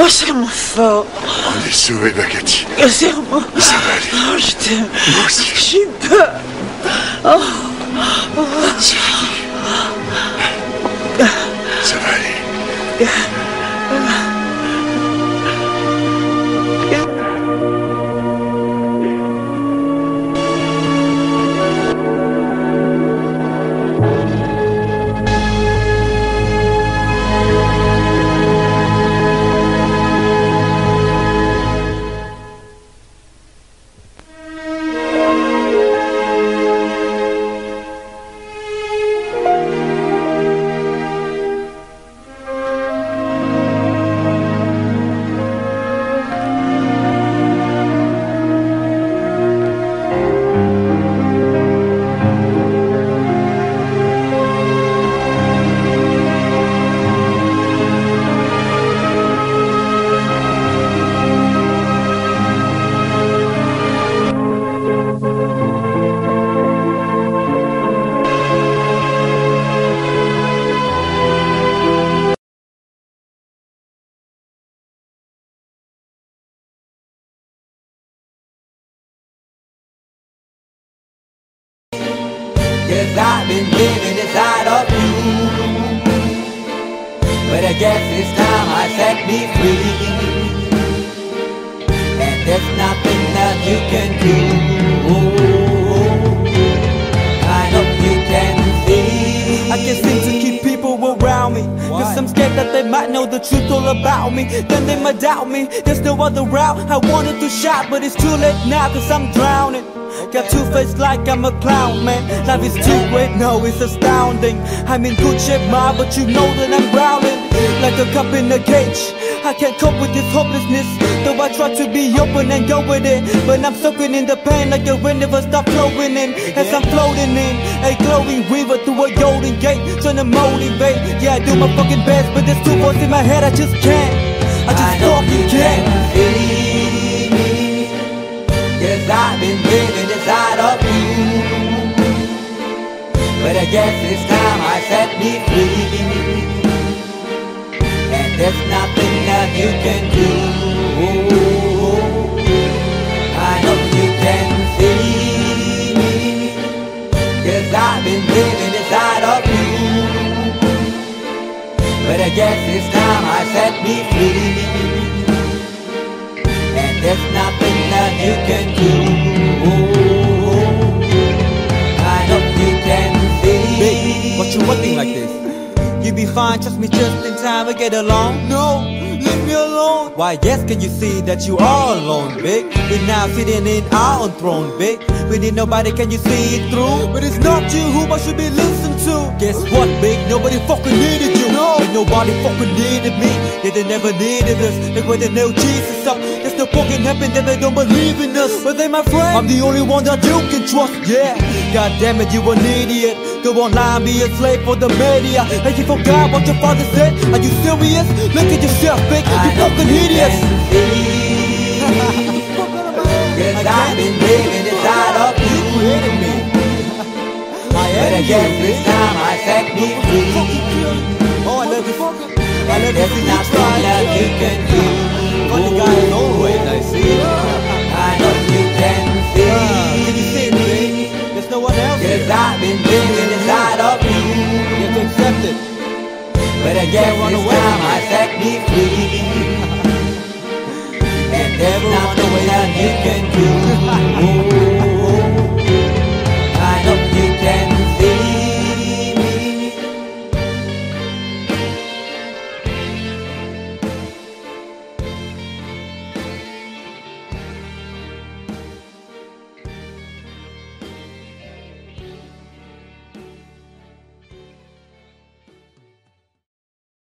Speaker 5: Oh, serre-moi fort.
Speaker 7: On est sauvés, Bagatti.
Speaker 5: Serre-moi.
Speaker 7: Ça va aller.
Speaker 5: Oh, je t'aime.
Speaker 7: Moi aussi.
Speaker 5: J'ai peur. Oh.
Speaker 7: C'est fini. Ça va aller.
Speaker 10: 'cause I've been living inside of you. But I guess it's time I set me free, and there's nothing that you can do. I know you can see.
Speaker 11: I can't seem to keep people around me, cause I'm scared that they might know the truth all about me. Then they might doubt me, there's no other route. I wanted to shout, but it's too late now, cause I'm drowning. Got two-faced like I'm a clown, man. Life is too great, no, it's astounding. I'm in good shape, ma, but you know that I'm drowning like a cup in a cage. I can't cope with this hopelessness, though I try to be open and go with it. But I'm soaking in the pain like the wind never stop flowing in. As I'm floating in a glowing river through a golden gate, trying to motivate. Yeah, I do my fucking best, but there's two voices in my head, I just can't. I just fucking can't.
Speaker 10: Cause I've been living inside of you. But I guess it's time I set me free, and there's nothing that you can do. I know you can see me, cause I've been living inside of you. But I guess it's time I set me free, and there's nothing that you can do. I know you can see.
Speaker 11: Baby, what you wanting like this? You be fine, trust me, just in time we get along. No, leave me alone. Why, yes, can you see that you are alone, big? We're now sitting in our own throne, big. We need nobody, can you see it through? But it's not you who I should be listening to. Guess what, big? Nobody fucking needed you. No, and nobody fucking needed me. Yeah, they never needed us. Like when they nailed Jesus up, there's no fucking heaven, then they don't believe in us. But they my friend, I'm the only one that you can trust. Yeah, god damn it, you an idiot. Go online, be a slave for the media. And you forgot what your father said. Are you serious? Look at yourself, big. You fucking idiots.
Speaker 10: Cause I've been living inside of you. But I guess this time I set me free.
Speaker 11: Oh, I love this. I love
Speaker 10: There's nothing that you can do.
Speaker 11: Funny guy is always I see.
Speaker 10: I know you can see.
Speaker 11: Can you see it, baby? There's no one else.
Speaker 10: Cause I've been living inside of you.
Speaker 11: You have to accept it.
Speaker 10: But I guess this time I set me free, and there's nothing that you can do.